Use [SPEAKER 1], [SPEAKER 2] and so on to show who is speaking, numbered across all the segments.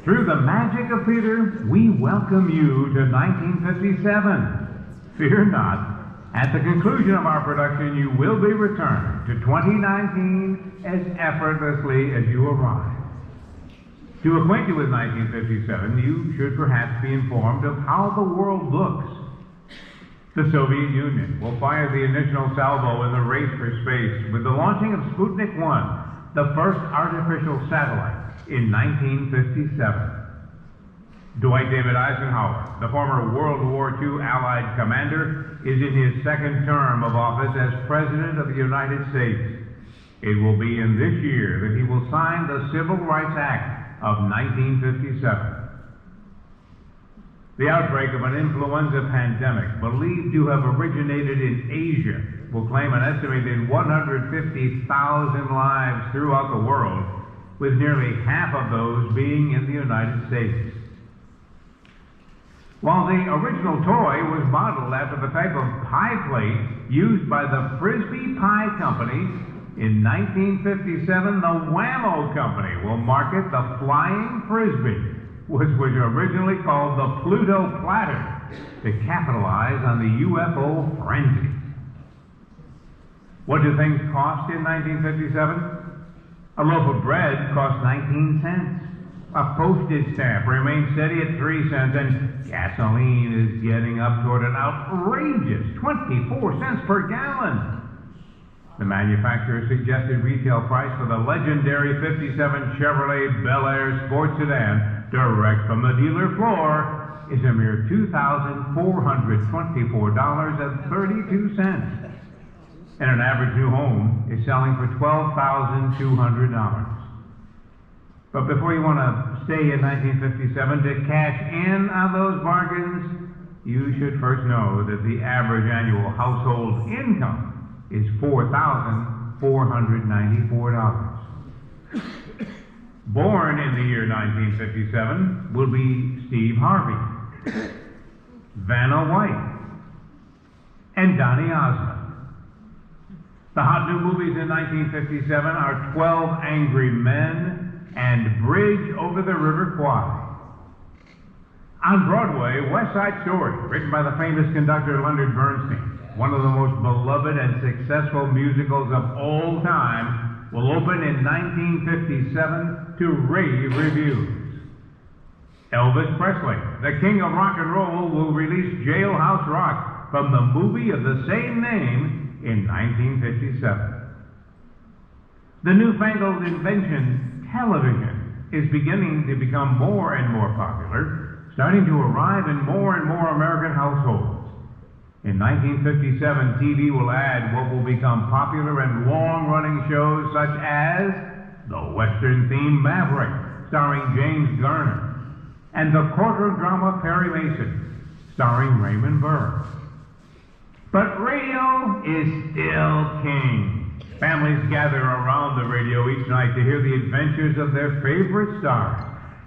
[SPEAKER 1] Through the magic of theater, we welcome you to 1957. Fear not. At the conclusion of our production, you will be returned to 2019 as effortlessly as you arrived. To acquaint you with 1957, you should perhaps be informed of how the world looks. The Soviet Union will fire the initial salvo in the race for space with the launching of Sputnik 1, the first artificial satellite, in 1957. Dwight David Eisenhower, the former World War II Allied commander, is in his second term of office as President of the United States. It will be in this year that he will sign the Civil Rights Act of 1957. The outbreak of an influenza pandemic, believed to have originated in Asia, will claim an estimated 150,000 lives throughout the world, with nearly half of those being in the United States. While the original toy was modeled after the type of pie plate used by the Frisbee Pie Company, in 1957 the Wham-O Company will market the Flying Frisbee, which was originally called the Pluto Platter, to capitalize on the UFO frenzy. What do things cost in 1957? A loaf of bread cost 19 cents. A postage stamp remains steady at 3 cents, and gasoline is getting up toward an outrageous 24 cents per gallon. The manufacturer's suggested retail price for the legendary 57 Chevrolet Bel Air sports sedan, direct from the dealer floor, is a mere $2,424.32. And an average new home is selling for $12,200. But before you want to stay in 1957 to cash in on those bargains, you should first know that the average annual household income is $4,494. Born in the year 1957 will be Steve Harvey, Vanna White, and Donny Osmond. The hot new movies in 1957 are 12 Angry Men and Bridge Over the River Kwai. On Broadway, West Side Story, written by the famous conductor Leonard Bernstein, one of the most beloved and successful musicals of all time, will open in 1957 to rave reviews. Elvis Presley, the king of rock and roll, will release Jailhouse Rock from the movie of the same name in 1957. The newfangled invention, television, is beginning to become more and more popular, starting to arrive in more and more American households. In 1957, TV will add what will become popular and long-running shows such as the Western-themed Maverick, starring James Garner, and the courtroom drama Perry Mason, starring Raymond Burr. But radio is still king. Families gather around the radio each night to hear the adventures of their favorite stars.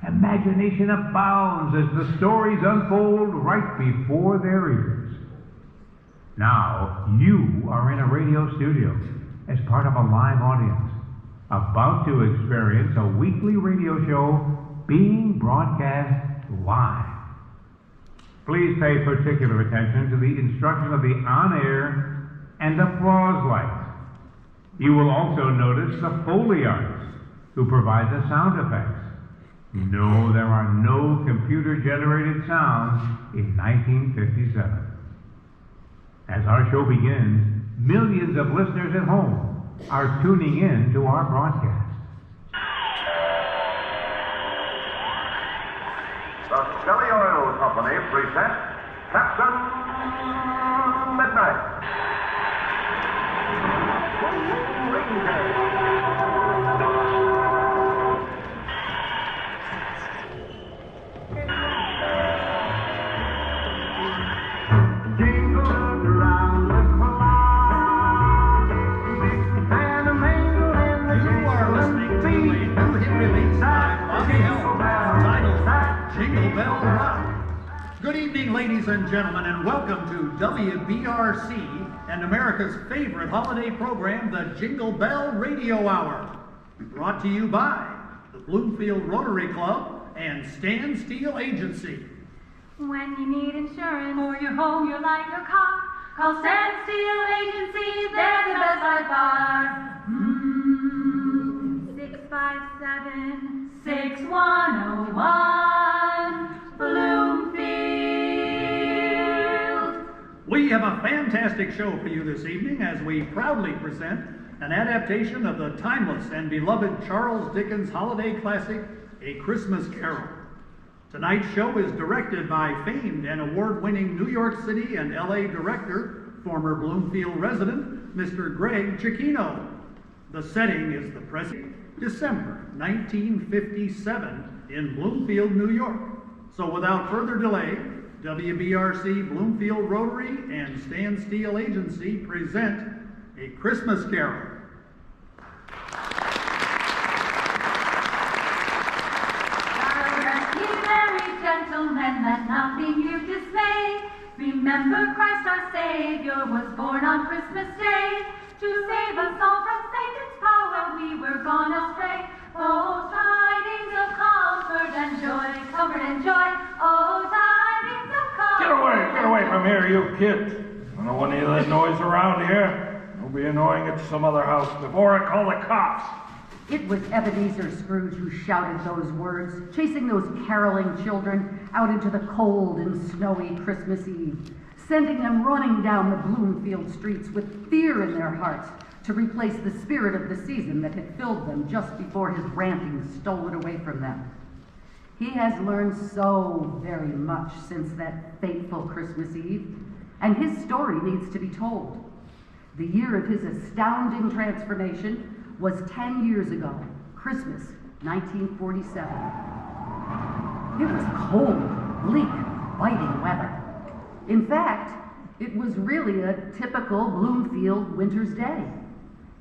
[SPEAKER 1] Imagination abounds as the stories unfold right before their ears. Now, you are in a radio studio as part of a live audience, about to experience a weekly radio show being broadcast live. Please pay particular attention to the instruction of the on-air and applause lights. You will also notice the Foley artist who provides the sound effects. No, there are no computer-generated sounds in 1957. As our show begins, millions of listeners at home are tuning in to our broadcast.
[SPEAKER 2] The Skelly Oil Company presents Captain Midnight.
[SPEAKER 3] Good evening, ladies and gentlemen, and welcome to WBRC and America's favorite holiday program, the Jingle Bell Radio Hour, brought to you by the Bloomfield Rotary Club and Stan Steel Agency.
[SPEAKER 4] When you need insurance for your home, your life, your car, call Stan Steel Agency, they're the best by far. 657-6101, Bloomfield.
[SPEAKER 3] We have a fantastic show for you this evening as we proudly present an adaptation of the timeless and beloved Charles Dickens holiday classic, A Christmas Carol. Tonight's show is directed by famed and award-winning New York City and LA director, former Bloomfield resident, Mr. Greg Cicchino. The setting is the present December 1957 in Bloomfield, New York. So without further delay, WBRC Bloomfield Rotary and Stan Steel Agency present A Christmas Carol.
[SPEAKER 4] Gentlemen, let nothing you dismay. Remember Christ our Savior was born on Christmas Day to save us all from Satan's power. We were gone astray. Oh, tidings of comfort and joy, comfort and joy. Oh, tidings of comfort.
[SPEAKER 5] Get away from here, you kids. I don't want any of that noise around here. You'll be annoying at some other house before I call the cops.
[SPEAKER 6] It was Ebenezer Scrooge who shouted those words, chasing those caroling children out into the cold and snowy Christmas Eve, sending them running down the Bloomfield streets with fear in their hearts to replace the spirit of the season that had filled them just before his ranting stole it away from them. He has learned so very much since that fateful Christmas Eve, and his story needs to be told. The year of his astounding transformation was 10 years ago, Christmas, 1947. It was cold, bleak, biting weather. In fact, it was really a typical Bloomfield winter's day.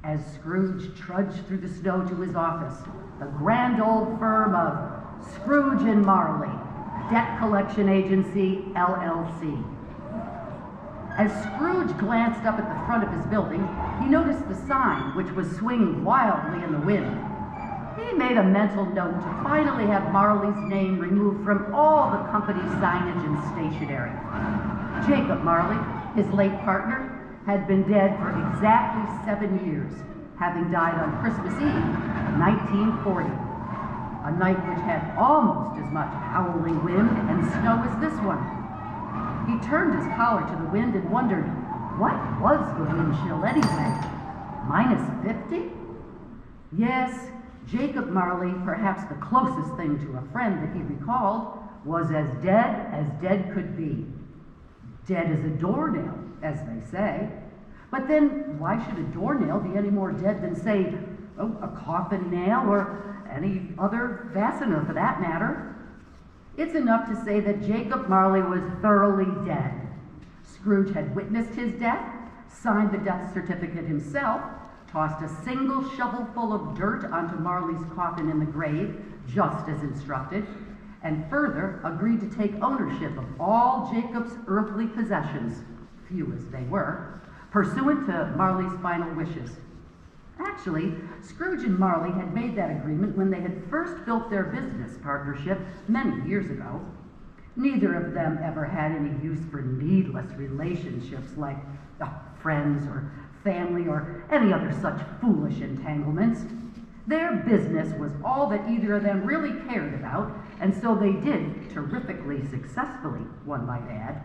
[SPEAKER 6] As Scrooge trudged through the snow to his office, the grand old firm of Scrooge and Marley, Debt Collection Agency, LLC. As Scrooge glanced up at the front of his building, he noticed the sign, which was swinging wildly in the wind. He made a mental note to finally have Marley's name removed from all the company's signage and stationery. Jacob Marley, his late partner, had been dead for exactly 7 years, having died on Christmas Eve, 1940. A night which had almost as much howling wind and snow as this one. He turned his collar to the wind and wondered, what was the wind chill anyway? -50? Yes, Jacob Marley, perhaps the closest thing to a friend that he recalled, was as dead could be. Dead as a doornail, as they say. But then, why should a doornail be any more dead than, say, a coffin nail or any other fastener for that matter? It's enough to say that Jacob Marley was thoroughly dead. Scrooge had witnessed his death, signed the death certificate himself, tossed a single shovelful of dirt onto Marley's coffin in the grave, just as instructed, and further agreed to take ownership of all Jacob's earthly possessions, few as they were, pursuant to Marley's final wishes. Actually, Scrooge and Marley had made that agreement when they had first built their business partnership many years ago. Neither of them ever had any use for needless relationships like friends or family or any other such foolish entanglements. Their business was all that either of them really cared about, and so they did terrifically successfully, one might add.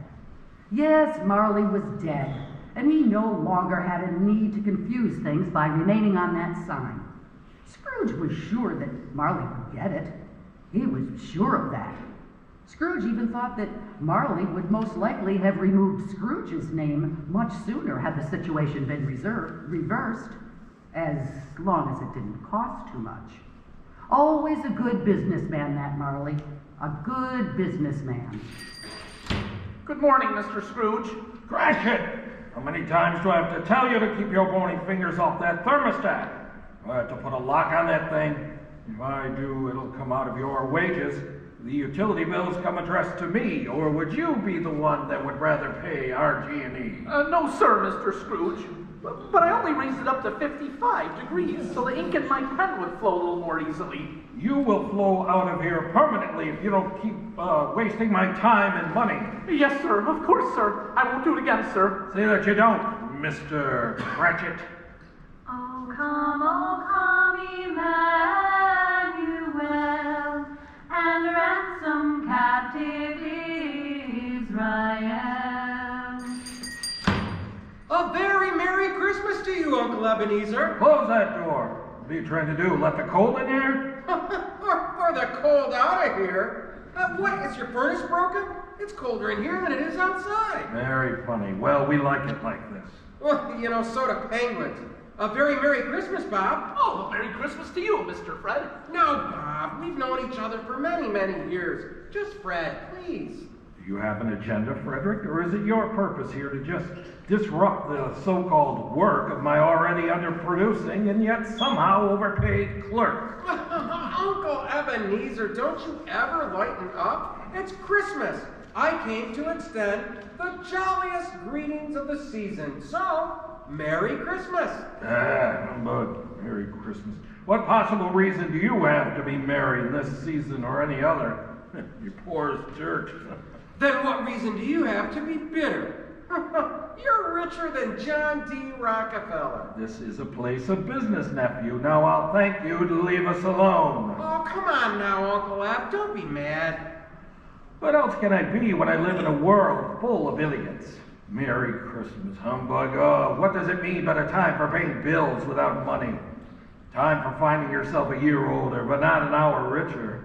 [SPEAKER 6] Yes, Marley was dead, and he no longer had a need to confuse things by remaining on that sign. Scrooge was sure that Marley would get it. He was sure of that. Scrooge even thought that Marley would most likely have removed Scrooge's name much sooner had the situation been reversed, as long as it didn't cost too much. Always a good businessman, that Marley. A good businessman.
[SPEAKER 5] Good morning, Mr. Scrooge. Crash it! How many times do I have to tell you to keep your bony fingers off that thermostat? I have to put a lock on that thing. If I do, it'll come out of your wages. The utility bills come addressed to me, or would you be the one that would rather pay RG&E?
[SPEAKER 7] No, sir, Mr. Scrooge. But I only raised it up to 55 degrees so the ink in my pen would flow a little more easily.
[SPEAKER 5] You will flow out of here permanently if you don't keep wasting my time and money.
[SPEAKER 7] Yes, sir. Of course, sir. I won't do it again, sir.
[SPEAKER 5] Say that you don't, Mr. Cratchit.
[SPEAKER 4] Oh, come, Emmanuel, and ransom captive Israel.
[SPEAKER 8] A very Merry Christmas to you, Uncle Ebenezer.
[SPEAKER 5] Close that door. What are you trying to do? Let the cold in here?
[SPEAKER 8] or the cold out of here. What, is your furnace broken? It's colder in here than it is outside.
[SPEAKER 5] Very funny. Well, we like it like this.
[SPEAKER 8] Well, you know, so do penguins. A very Merry Christmas, Bob.
[SPEAKER 7] Oh, Merry Christmas to you, Mr. Fred.
[SPEAKER 8] No, Bob, we've known each other for many, many years. Just Fred, please.
[SPEAKER 5] Do you have an agenda, Frederick, or is it your purpose here to just disrupt the so-called work of my already underproducing and yet somehow overpaid clerk?
[SPEAKER 8] Uncle Ebenezer, don't you ever lighten up? It's Christmas. I came to extend the jolliest greetings of the season. So, Merry Christmas.
[SPEAKER 5] Humbug. Merry Christmas. What possible reason do you have to be merry this season or any other? You poor as dirt.
[SPEAKER 8] Then what reason do you have to be bitter? You're richer than John D. Rockefeller.
[SPEAKER 5] This is a place of business, nephew. Now I'll thank you to leave us alone.
[SPEAKER 8] Oh, come on now, Uncle Ab. Don't be mad.
[SPEAKER 5] What else can I be when I live in a world full of idiots? Merry Christmas, humbug. Oh, what does it mean but a time for paying bills without money? Time for finding yourself a year older, but not an hour richer.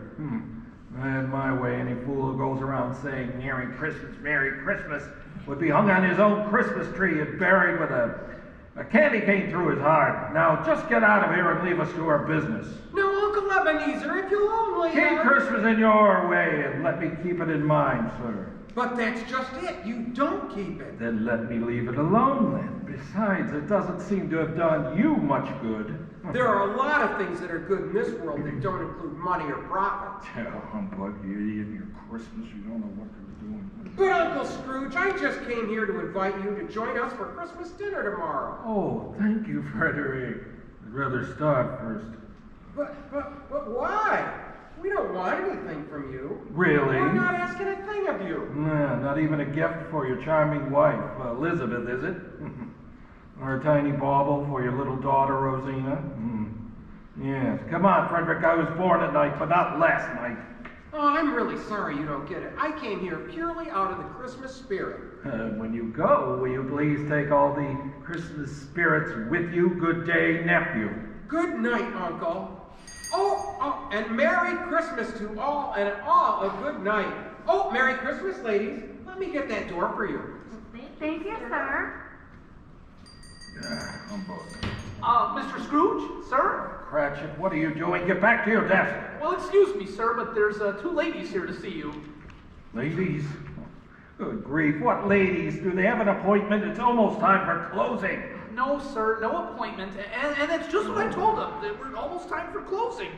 [SPEAKER 5] I had my way, any fool who goes around saying Merry Christmas would be hung on his own Christmas tree and buried with a candy cane through his heart. Now just get out of here and leave us to our business.
[SPEAKER 8] No, Uncle Ebenezer, if you'll only...
[SPEAKER 5] Keep Christmas in your way and let me keep it in mine, sir.
[SPEAKER 8] But that's just it. You don't keep it.
[SPEAKER 5] Then let me leave it alone then. Besides, it doesn't seem to have done you much good.
[SPEAKER 8] There are a lot of things that are good in this world that don't include money or profit.
[SPEAKER 5] Oh, humbug, you idiot, your Christmas, you don't know what you're doing.
[SPEAKER 8] But Uncle Scrooge, I just came here to invite you to join us for Christmas dinner tomorrow.
[SPEAKER 5] Oh, thank you, Frederick. I'd rather start first.
[SPEAKER 8] But why? We don't want anything from you.
[SPEAKER 5] Really?
[SPEAKER 8] We're not asking a thing of you.
[SPEAKER 5] Nah, not even a gift for your charming wife, Elizabeth, is it? Or a tiny bauble for your little daughter, Rosina? Yes. Come on, Frederick, I was born at night, but not last night.
[SPEAKER 8] Oh, I'm really sorry you don't get it. I came here purely out of the Christmas spirit.
[SPEAKER 5] When you go, will you please take all the Christmas spirits with you? Good day, nephew.
[SPEAKER 8] Good night, Uncle. Oh, and Merry Christmas to all, and all a good night. Oh, Merry Christmas, ladies. Let me get that door for you.
[SPEAKER 4] Thank you, sir.
[SPEAKER 7] Mr. Scrooge, sir?
[SPEAKER 5] Cratchit, what are you doing? Get back to your desk.
[SPEAKER 7] Well, excuse me, sir, but there's two ladies here to see you.
[SPEAKER 5] Ladies? Good grief, what ladies? Do they have an appointment? It's almost time for closing.
[SPEAKER 7] No, sir, no appointment. And that's just what I told them. That we're almost time for closing.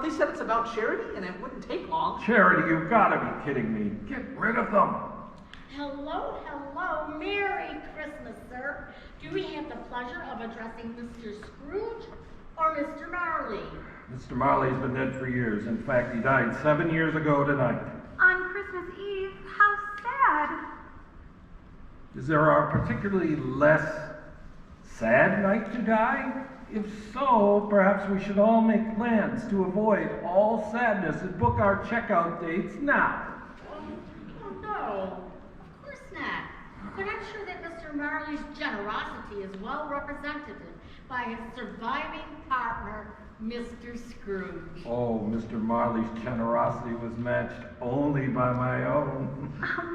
[SPEAKER 7] They said it's about charity, and it wouldn't take long.
[SPEAKER 5] Charity, you've got to be kidding me. Get rid of them.
[SPEAKER 9] Hello. Merry Christmas, sir. Do we have the pleasure of addressing Mr. Scrooge or Mr. Marley?
[SPEAKER 5] Mr. Marley's been dead for years. In fact, he died 7 years ago tonight.
[SPEAKER 4] On Christmas Eve, how sad.
[SPEAKER 5] Is there a particularly less sad night to die? If so, perhaps we should all make plans to avoid all sadness and book our checkout dates now.
[SPEAKER 9] Oh, no, of course not. But I'm sure that Mr. Marley's generosity is well represented by his surviving partner, Mr. Scrooge.
[SPEAKER 5] Oh, Mr. Marley's generosity was matched only by my own.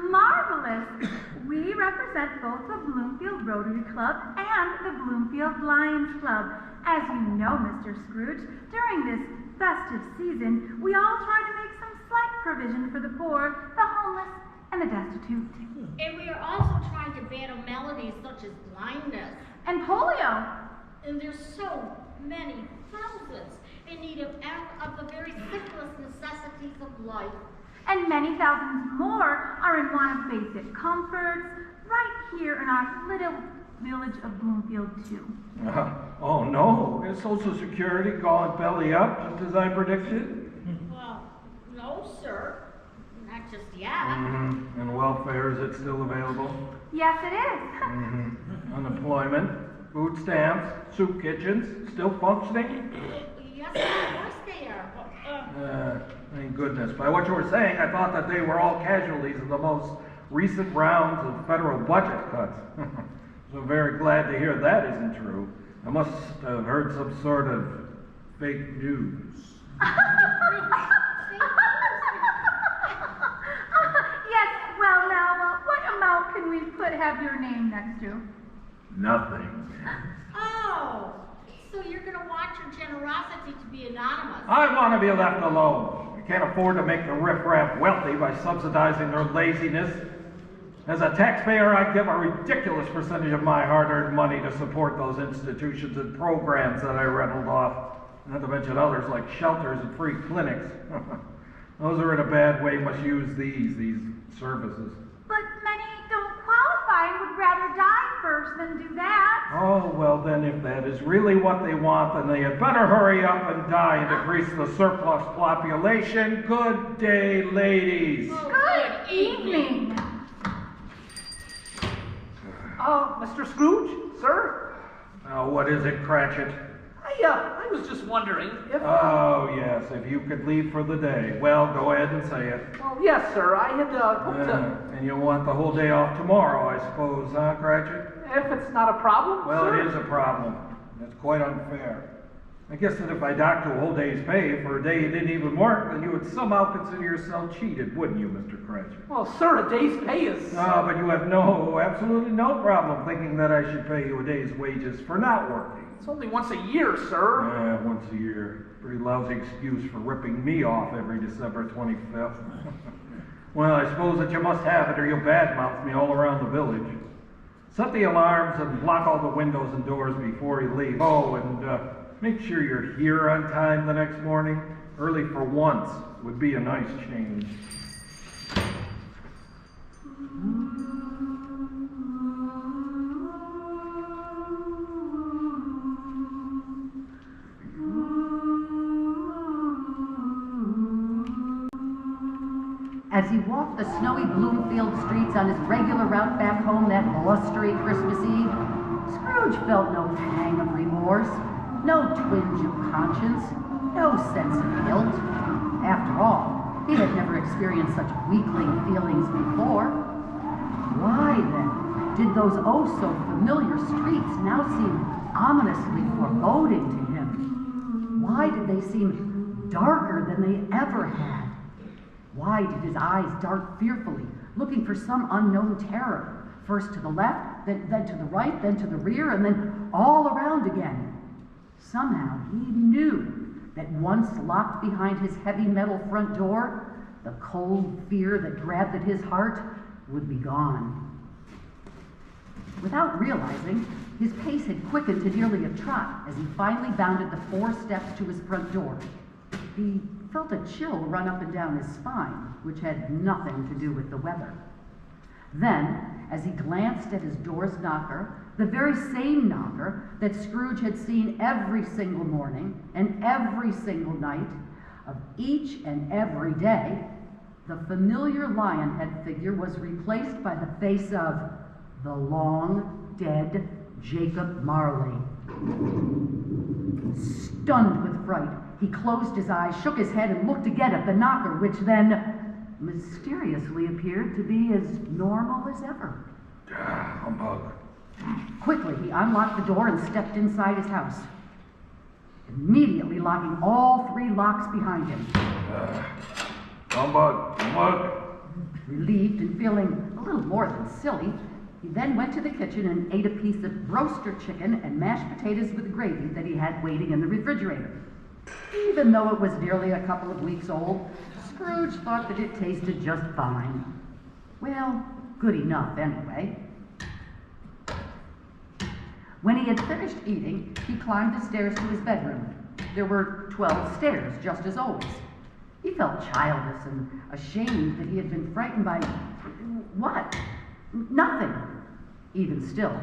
[SPEAKER 4] Marvelous! We represent both the Bloomfield Rotary Club and the Bloomfield Lions Club. As you know, Mr. Scrooge, during this festive season, we all try to make some slight provision for the poor, the homeless, and the destitute.
[SPEAKER 9] And we are also trying to battle maladies such as blindness.
[SPEAKER 4] And polio.
[SPEAKER 9] And there's so many thousands in need of the very simplest necessities of life.
[SPEAKER 4] And many thousands more are in want of basic comforts right here in our little Village of Bloomfield too.
[SPEAKER 5] Oh no, is Social Security going belly up just as I predicted?
[SPEAKER 9] Well, no, sir. Not just yet.
[SPEAKER 5] And welfare, is it still available?
[SPEAKER 4] Yes, it is.
[SPEAKER 5] Unemployment, food stamps, soup kitchens, still functioning?
[SPEAKER 9] Yes, of course they are.
[SPEAKER 5] Thank goodness. By what you were saying, I thought that they were all casualties of the most recent rounds of federal budget cuts. So I'm very glad to hear that isn't true. I must have heard some sort of fake news.
[SPEAKER 4] Yes, well now, what amount can we have your name next to?
[SPEAKER 5] Nothing.
[SPEAKER 9] Oh, so you're going to want your generosity to be anonymous.
[SPEAKER 5] I want to be left alone. I can't afford to make the riffraff wealthy by subsidizing their laziness. As a taxpayer, I give a ridiculous percentage of my hard-earned money to support those institutions and programs that I rattled off, not to mention others like shelters and free clinics. Those who are in a bad way must use these services.
[SPEAKER 4] But many don't qualify and would rather die first than do that.
[SPEAKER 5] Oh, well then, if that is really what they want, then they had better hurry up and die and decrease the surplus population. Good day, ladies.
[SPEAKER 4] Good evening.
[SPEAKER 7] Mr. Scrooge, sir?
[SPEAKER 5] Now, what is it, Cratchit?
[SPEAKER 7] I was just wondering if...
[SPEAKER 5] Oh, yes, if you could leave for the day. Well, go ahead and say it.
[SPEAKER 7] Well, yes, sir. I had hoped to...
[SPEAKER 5] And you want the whole day off tomorrow, I suppose, huh, Cratchit?
[SPEAKER 7] If it's not a problem,
[SPEAKER 5] Well,
[SPEAKER 7] sir.
[SPEAKER 5] it is a problem. It's quite unfair. I guess that if I docked you a whole day's pay for a day you didn't even work, then you would somehow consider yourself cheated, wouldn't you, Mr. Cratchit?
[SPEAKER 7] Well, sir, a day's pay is...
[SPEAKER 5] No, but you have absolutely no problem thinking that I should pay you a day's wages for not working.
[SPEAKER 7] It's only once a year, sir.
[SPEAKER 5] Once a year. Pretty lousy excuse for ripping me off every December 25th. Well, I suppose that you must have it or you'll badmouth me all around the village. Set the alarms and block all the windows and doors before you leave. Oh, and make sure you're here on time the next morning. Early for once would be a nice change.
[SPEAKER 6] As he walked the snowy Bloomfield streets on his regular route back home that blustery Christmas Eve, Scrooge felt no pang of remorse, no twinge of conscience, no sense of guilt. After all, he had never experienced such weakling feelings before. Why, then, did those oh-so-familiar streets now seem ominously foreboding to him? Why did they seem darker than they ever had? Why did his eyes dart fearfully, looking for some unknown terror, first to the left, then to the right, then to the rear, and then all around again? Somehow he knew that once locked behind his heavy metal front door, the cold fear that grabbed at his heart would be gone. Without realizing, his pace had quickened to nearly a trot as he finally bounded the 4 steps to his front door. He felt a chill run up and down his spine, which had nothing to do with the weather. Then, as he glanced at his door's knocker, the very same knocker that Scrooge had seen every single morning and every single night of each and every day, the familiar Lionhead figure was replaced by the face of the long-dead Jacob Marley. Stunned with fright, he closed his eyes, shook his head, and looked again at the knocker, which then mysteriously appeared to be as normal as ever.
[SPEAKER 5] Humbug.
[SPEAKER 6] Quickly, he unlocked the door and stepped inside his house, immediately locking all 3 locks behind him.
[SPEAKER 5] Humbug.
[SPEAKER 6] Relieved and feeling a little more than silly, he then went to the kitchen and ate a piece of roaster chicken and mashed potatoes with gravy that he had waiting in the refrigerator. Even though it was nearly a couple of weeks old, Scrooge thought that it tasted just fine. Well, good enough anyway. When he had finished eating, he climbed the stairs to his bedroom. There were 12 stairs, just as always. He felt childish and ashamed that he had been frightened by... what? Nothing. Even still,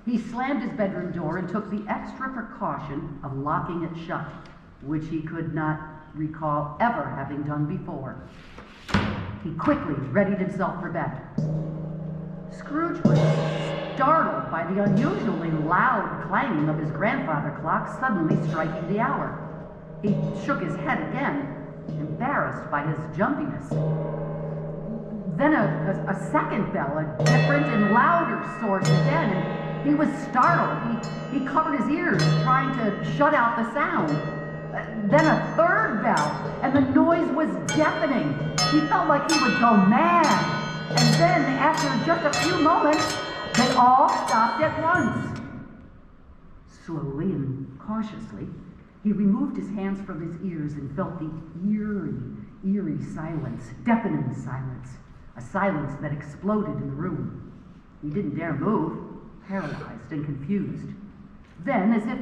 [SPEAKER 6] He slammed his bedroom door and took the extra precaution of locking it shut, which he could not recall ever having done before. He quickly readied himself for bed. Scrooge was startled by the unusually loud clanging of his grandfather clock suddenly striking the hour. He shook his head again, embarrassed by his jumpiness. Then a second bell, a different and louder source again, and he was startled. He covered his ears, trying to shut out the sound. Then a third bell, and the noise was deafening. He felt like he would go mad. And then, after just a few moments, they all stopped at once. Slowly and cautiously, he removed his hands from his ears and felt the eerie silence, deafening silence, a silence that exploded in the room. He didn't dare move, paralyzed and confused. Then, as if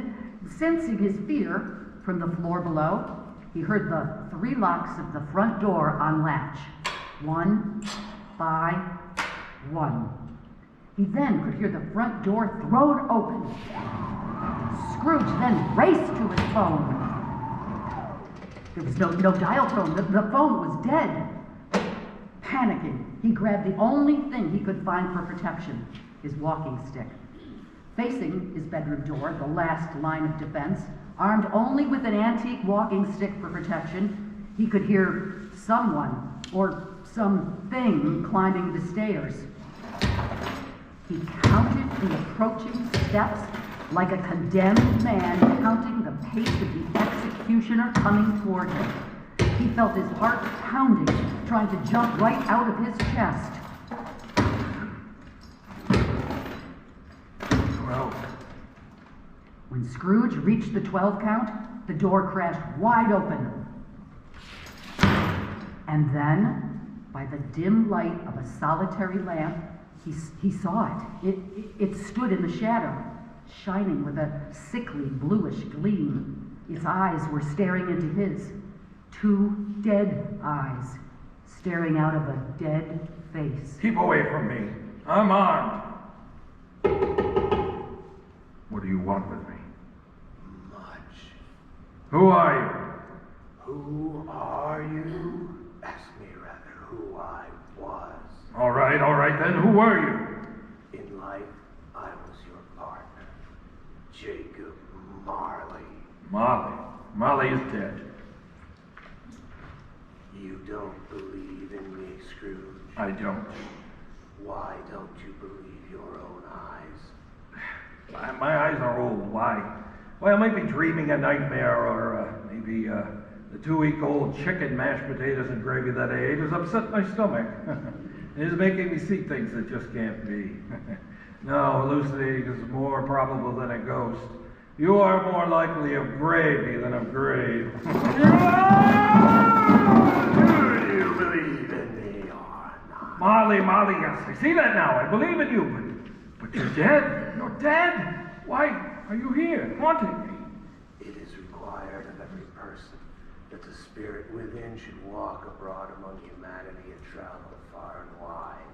[SPEAKER 6] sensing his fear from the floor below, he heard the 3 locks of the front door unlatch, one by one. He then could hear the front door thrown open. Scrooge then raced to his phone. There was no dial tone. The phone was dead. Panicking, he grabbed the only thing he could find for protection, his walking stick. Facing his bedroom door, the last line of defense, armed only with an antique walking stick for protection, he could hear someone or something climbing the stairs. He counted the approaching steps like a condemned man counting the pace of the executioner coming toward him. He felt his heart pounding, trying to jump right out of his chest.
[SPEAKER 5] 12.
[SPEAKER 6] When Scrooge reached the 12 count, the door crashed wide open. And then, by the dim light of a solitary lamp, he saw it. It stood in the shadow, shining with a sickly bluish gleam. Its eyes were staring into his. 2 dead eyes, staring out of a dead face.
[SPEAKER 5] Keep away from me. I'm armed. What do you want with me?
[SPEAKER 10] Much.
[SPEAKER 5] Who are
[SPEAKER 10] Who are you? Ask me rather who I was.
[SPEAKER 5] you? All right then. Who were you?
[SPEAKER 10] In life, I was your partner, Jacob Marley.
[SPEAKER 5] Marley is dead.
[SPEAKER 10] You don't believe in me, Scrooge?
[SPEAKER 5] I don't.
[SPEAKER 10] Why don't you believe your own eyes?
[SPEAKER 5] My eyes are old. Why? Well, I might be dreaming a nightmare, or maybe the 2-week-old chicken, mashed potatoes, and gravy that I ate has upset my stomach. It is making me see things that just can't be. No, hallucinating is more probable than a ghost. You are more likely of gravy than of grave.
[SPEAKER 10] Do you believe in me or not?
[SPEAKER 5] Marley, yes, I see that now. I believe in you, but you're dead. You're dead. Why are you here, haunting me?
[SPEAKER 10] It is required of every person that the spirit within should walk abroad among humanity and travel far and wide.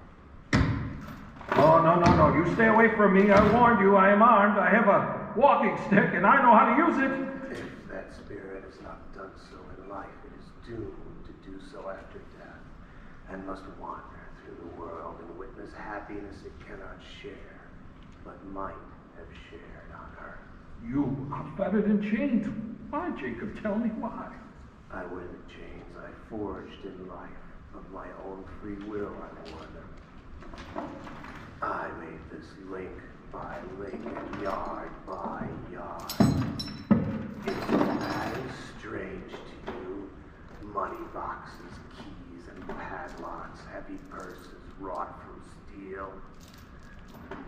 [SPEAKER 5] Oh, no. You stay away from me. I warned you. I am armed. I have a walking stick, and I know how to use it.
[SPEAKER 10] If that spirit has not done so in life, it is doomed to do so after death, and must wander through the world and witness happiness it cannot share, but might have shared on earth.
[SPEAKER 5] You are fettered in chains. Why, Jacob? Tell me why.
[SPEAKER 10] I wear the chains I forged in life. Of my own free will, I wore them. I made this link by link and yard by yard. Is that strange to you? Money boxes, keys, and padlocks, heavy purses wrought from steel.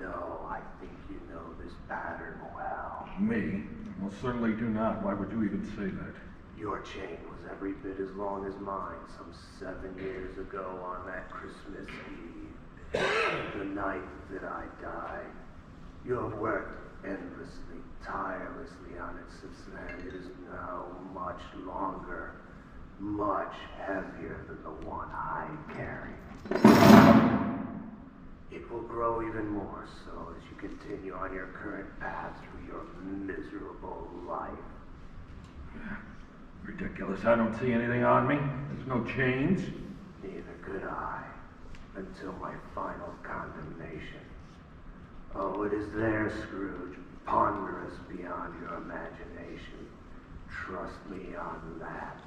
[SPEAKER 10] No, I think you know this pattern well.
[SPEAKER 5] Me? Well, certainly do not. Why would you even say that?
[SPEAKER 10] Your chain was every bit as long as mine some 7 years ago on that Christmas Eve, the night that I died. You have worked endlessly, tirelessly on it since then. It is now much longer, much heavier than the one I carry. It will grow even more so as you continue on your current path through your miserable life.
[SPEAKER 5] Ridiculous. I don't see anything on me. There's no chains.
[SPEAKER 10] Neither could I, until my final condemnation. Oh, it is there, Scrooge, ponderous beyond your imagination. Trust me on that.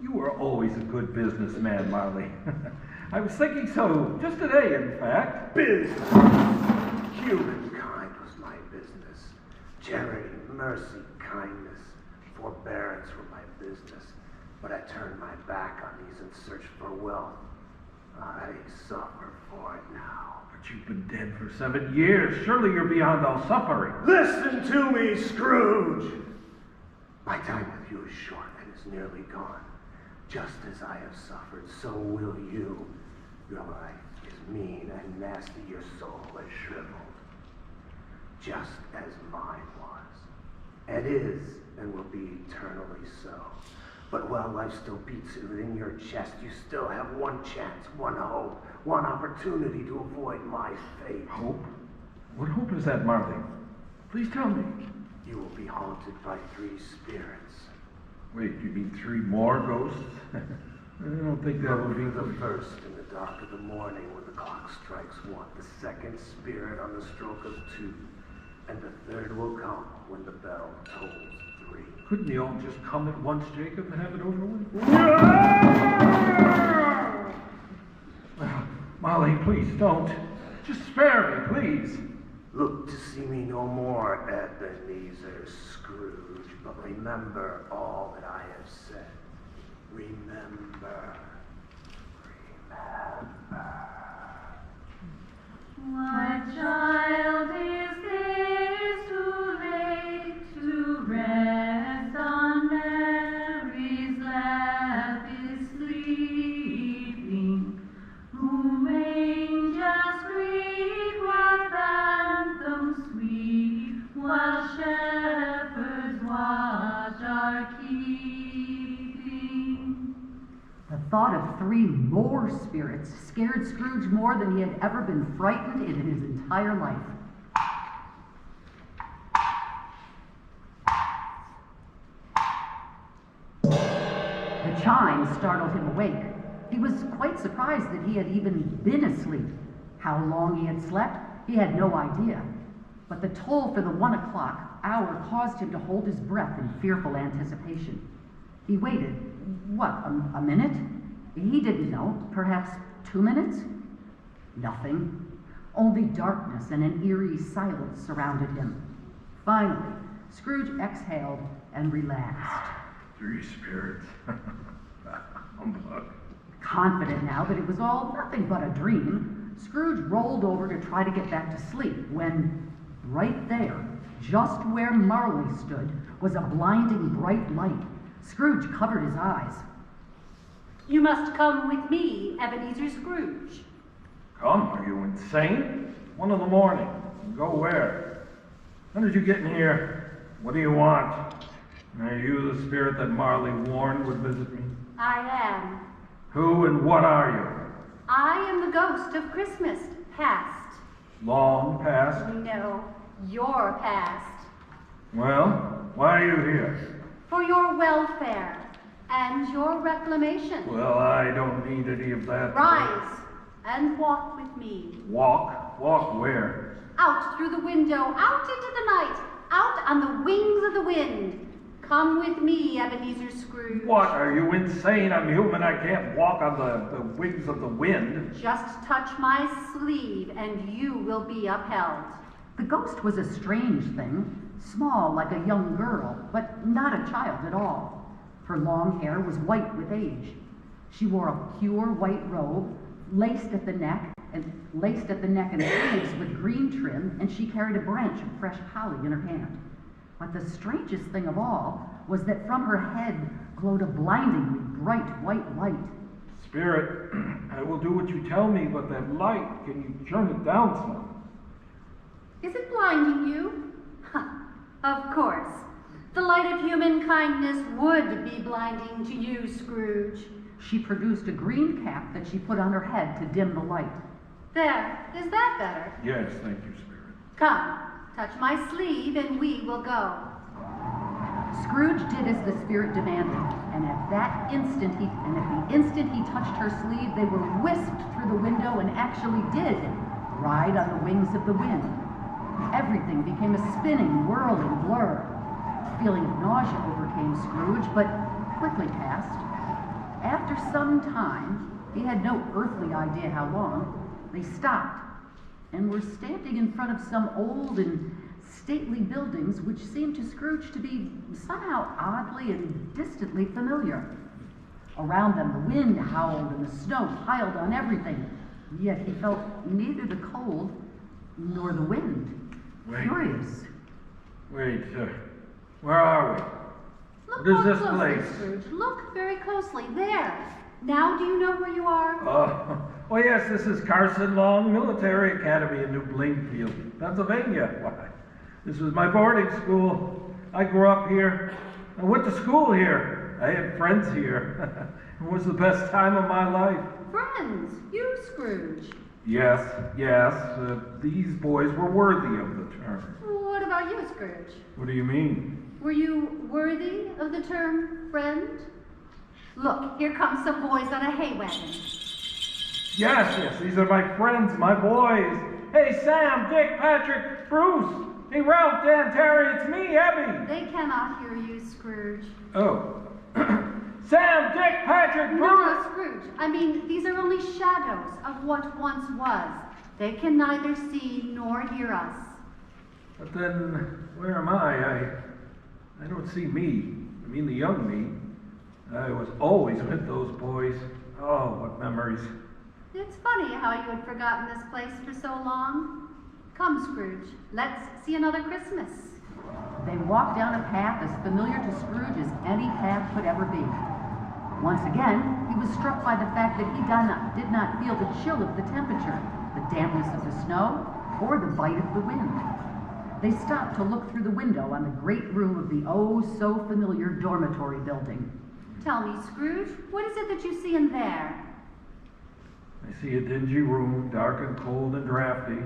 [SPEAKER 5] You were always a good businessman, Marley. I was thinking so just today, in fact.
[SPEAKER 10] Business! Humankind was my business. Charity, mercy, kindness, forbearance were my business. But I turned my back on these in search for wealth. I suffer for it now.
[SPEAKER 5] But you've been dead for 7 years. Surely you're beyond all suffering.
[SPEAKER 10] Listen to me, Scrooge! My time with you is short and is nearly gone. Just as I have suffered, so will you. Your life is mean and nasty, your soul is shriveled. Just as mine was. And is, and will be eternally so. But while life still beats within your chest, you still have one chance, one hope, one opportunity to avoid my fate.
[SPEAKER 5] Hope? What hope is that, Marley? Please tell me.
[SPEAKER 10] You will be haunted by 3 spirits.
[SPEAKER 5] Wait, you mean 3 more ghosts? I don't think that would be
[SPEAKER 10] the first in the dark of the morning when the clock strikes 1, the second spirit on the stroke of 2, and the third will come when the bell tolls 3.
[SPEAKER 5] Couldn't they all just come at once, Jacob, and have it over with? Well, Molly, please don't. Just spare me, please.
[SPEAKER 10] Look to see me no more, Ebenezer Scrooge, but remember all that I have said. Remember.
[SPEAKER 4] My child, is this too late to rest on Mary's lap is sleeping? Whom angels greet, what anthems sweet, while shepherds watch our keeping.
[SPEAKER 6] The thought of 3 more spirits scared Scrooge more than he had ever been frightened in his entire life. The chime startled him awake. He was quite surprised that he had even been asleep. How long he had slept, he had no idea. But the toll for the 1 o'clock hour caused him to hold his breath in fearful anticipation. He waited, a minute? He didn't know. Perhaps 2 minutes? Nothing. Only darkness and an eerie silence surrounded him. Finally, Scrooge exhaled and relaxed.
[SPEAKER 5] 3 spirits. Humbug.
[SPEAKER 6] Confident now that it was all nothing but a dream, Scrooge rolled over to try to get back to sleep when, right there, just where Marley stood, was a blinding bright light. Scrooge covered his eyes.
[SPEAKER 11] You must come with me, Ebenezer Scrooge.
[SPEAKER 5] Come? Are you insane? 1 in the morning. Go where? When did you get in here? What do you want? Are you the spirit that Marley warned would visit me?
[SPEAKER 11] I am.
[SPEAKER 5] Who and what are you?
[SPEAKER 11] I am the ghost of Christmas past.
[SPEAKER 5] Long past?
[SPEAKER 11] No, your past.
[SPEAKER 5] Well, why are you here?
[SPEAKER 11] For your welfare and your reclamation.
[SPEAKER 5] Well, I don't need any of that.
[SPEAKER 11] Rise and walk with me.
[SPEAKER 5] Walk? Walk where?
[SPEAKER 11] Out through the window, out into the night, out on the wings of the wind. Come with me, Ebenezer Scrooge.
[SPEAKER 5] What? Are you insane? I'm human. I can't walk on the wings of the wind.
[SPEAKER 11] Just touch my sleeve and you will be upheld.
[SPEAKER 6] The ghost was a strange thing, small like a young girl, but not a child at all. Her long hair was white with age. She wore a pure white robe, laced at the neck and sleeves with green trim, and she carried a branch of fresh holly in her hand. But the strangest thing of all was that from her head glowed a blindingly bright white light.
[SPEAKER 5] Spirit, I will do what you tell me, but that light, can you turn it down some?
[SPEAKER 11] Is it blinding you? Of course. The light of human kindness would be blinding to you, Scrooge.
[SPEAKER 6] She produced a green cap that she put on her head to dim the light.
[SPEAKER 11] There, is that better?
[SPEAKER 5] Yes, thank you, Spirit.
[SPEAKER 11] Come, touch my sleeve and we will go.
[SPEAKER 6] Scrooge did as the spirit demanded, and at the instant he touched her sleeve, they were whisked through the window and actually did ride on the wings of the wind. Everything became a spinning, whirling blur. A feeling of nausea overcame Scrooge, but quickly passed. After some time, he had no earthly idea how long, they stopped and were standing in front of some old and stately buildings which seemed to Scrooge to be somehow oddly and distantly familiar. Around them, the wind howled and the snow piled on everything, yet he felt neither the cold nor the wind. Curious.
[SPEAKER 5] Wait, where are we?
[SPEAKER 11] Look
[SPEAKER 5] What is
[SPEAKER 11] more
[SPEAKER 5] this
[SPEAKER 11] closely,
[SPEAKER 5] place?
[SPEAKER 11] Scrooge. Look very closely. There. Now do you know where you are?
[SPEAKER 5] Oh, yes, this is Carson Long Military Academy in New Bloomfield, Pennsylvania. Why, this was my boarding school. I grew up here. I went to school here. I had friends here. It was the best time of my life.
[SPEAKER 11] Friends? You, Scrooge?
[SPEAKER 5] Yes, these boys were worthy of the term.
[SPEAKER 11] What about you, Scrooge?
[SPEAKER 5] What do you mean?
[SPEAKER 11] Were you worthy of the term friend? Look, here come some boys on a hay wagon.
[SPEAKER 5] Yes, these are my friends, my boys. Hey, Sam, Dick, Patrick, Bruce. Hey, Ralph, Dan, Terry, it's me, Abby.
[SPEAKER 11] They cannot hear you, Scrooge.
[SPEAKER 5] Oh. Sam, Dick, Patrick, Bruce.
[SPEAKER 11] No, Scrooge. I mean, these are only shadows of what once was. They can neither see nor hear us.
[SPEAKER 5] But then, where am I? I don't see me. I mean, the young me. I was always with those boys. Oh, what memories.
[SPEAKER 11] It's funny how you had forgotten this place for so long. Come, Scrooge, let's see another Christmas.
[SPEAKER 6] They walked down a path as familiar to Scrooge as any path could ever be. Once again, he was struck by the fact that he did not feel the chill of the temperature, the dampness of the snow, or the bite of the wind. They stopped to look through the window on the great room of the oh-so-familiar dormitory building.
[SPEAKER 11] Tell me, Scrooge, what is it that you see in there?
[SPEAKER 5] I see a dingy room, dark and cold and drafty,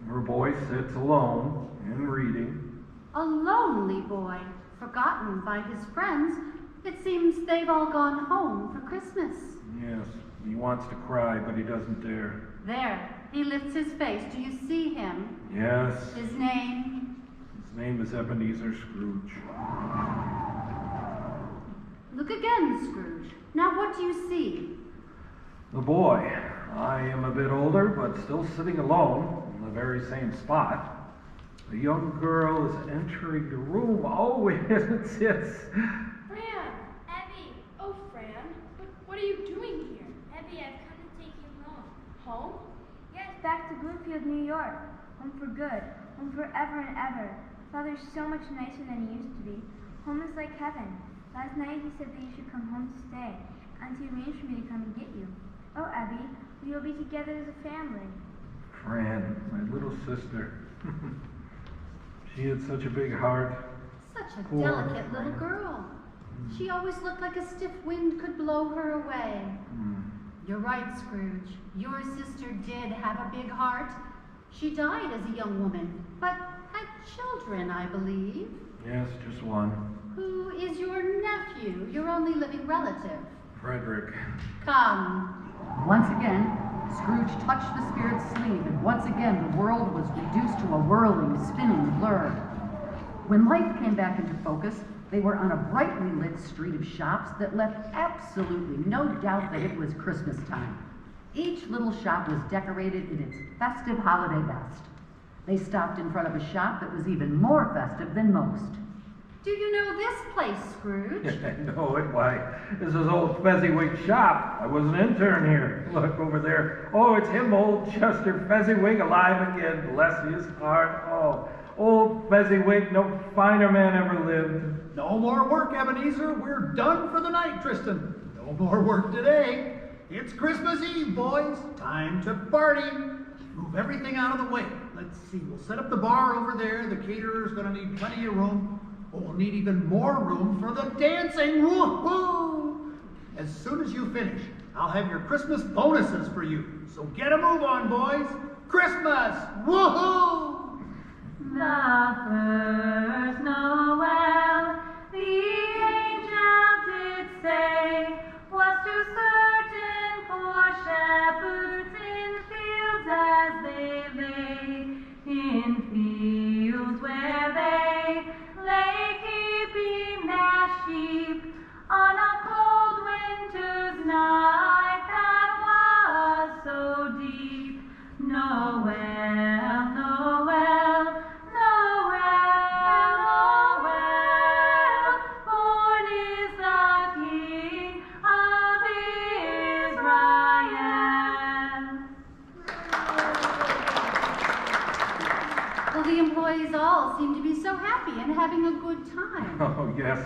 [SPEAKER 5] where a boy sits alone and reading.
[SPEAKER 11] A lonely boy, forgotten by his friends. It seems they've all gone home for Christmas.
[SPEAKER 5] Yes, he wants to cry, but he doesn't dare.
[SPEAKER 11] There, he lifts his face. Do you see him?
[SPEAKER 5] Yes.
[SPEAKER 11] His name?
[SPEAKER 5] His name is Ebenezer Scrooge.
[SPEAKER 11] Look again, Scrooge. Now what do you see?
[SPEAKER 5] The boy. I am a bit older, but still sitting alone in the very same spot. The young girl is entering the room. Oh, it's...
[SPEAKER 12] Fran! Abby! Oh, Fran. What are you doing here?
[SPEAKER 13] Abby, I've come to take you home.
[SPEAKER 12] Home?
[SPEAKER 13] Yes, back to Bloomfield, New York. Home for good. Home forever and ever. Father's so much nicer than he used to be. Home is like heaven. Last night he said that you should come home to stay. Auntie arranged for me to come and get you. Oh, Abby, we will be together as a family.
[SPEAKER 5] Fran, my little sister. She had such a big heart.
[SPEAKER 11] Such a
[SPEAKER 5] Poor
[SPEAKER 11] delicate
[SPEAKER 5] Fran.
[SPEAKER 11] little girl. She always looked like a stiff wind could blow her away. You're right, Scrooge. Your sister did have a big heart. She died as a young woman, but had children, I believe.
[SPEAKER 5] Yes, just one.
[SPEAKER 11] Who is your nephew, your only living relative?
[SPEAKER 5] Frederick.
[SPEAKER 11] Come.
[SPEAKER 6] Once again, Scrooge touched the spirit's sleeve, and once again the world was reduced to a whirling, spinning blur. When life came back into focus, they were on a brightly lit street of shops that left absolutely no doubt that it was Christmas time. Each little shop was decorated in its festive holiday best. They stopped in front of a shop that was even more festive than most.
[SPEAKER 11] Do you know this place, Scrooge?
[SPEAKER 5] I know it. Why, this is old Fezziwig's shop. I was an intern here. Look over there. Oh, it's him, old Chester Fezziwig, alive again. Bless his heart. Oh, old Fezziwig, no finer man ever lived.
[SPEAKER 3] No more work, Ebenezer. We're done for the night, Tristan. No more work today. It's Christmas Eve, boys. Time to party. Move everything out of the way. Let's see. We'll set up the bar over there. The caterer's going to need plenty of room. Oh, we'll need even more room for the dancing. Woo-hoo! As soon as you finish, I'll have your Christmas bonuses for you. So get a move on, boys. Christmas! Woohoo!
[SPEAKER 4] The first Noel, the angel did say, was to certain poor shepherds in fields as they lay, in fields where they lay keeping their sheep on a cold winter's night that was so deep. Noel, Noel, Noel, Noel, born is the King of Israel.
[SPEAKER 11] Well, the employees all seem to be so happy and having a good time.
[SPEAKER 5] Oh, yes.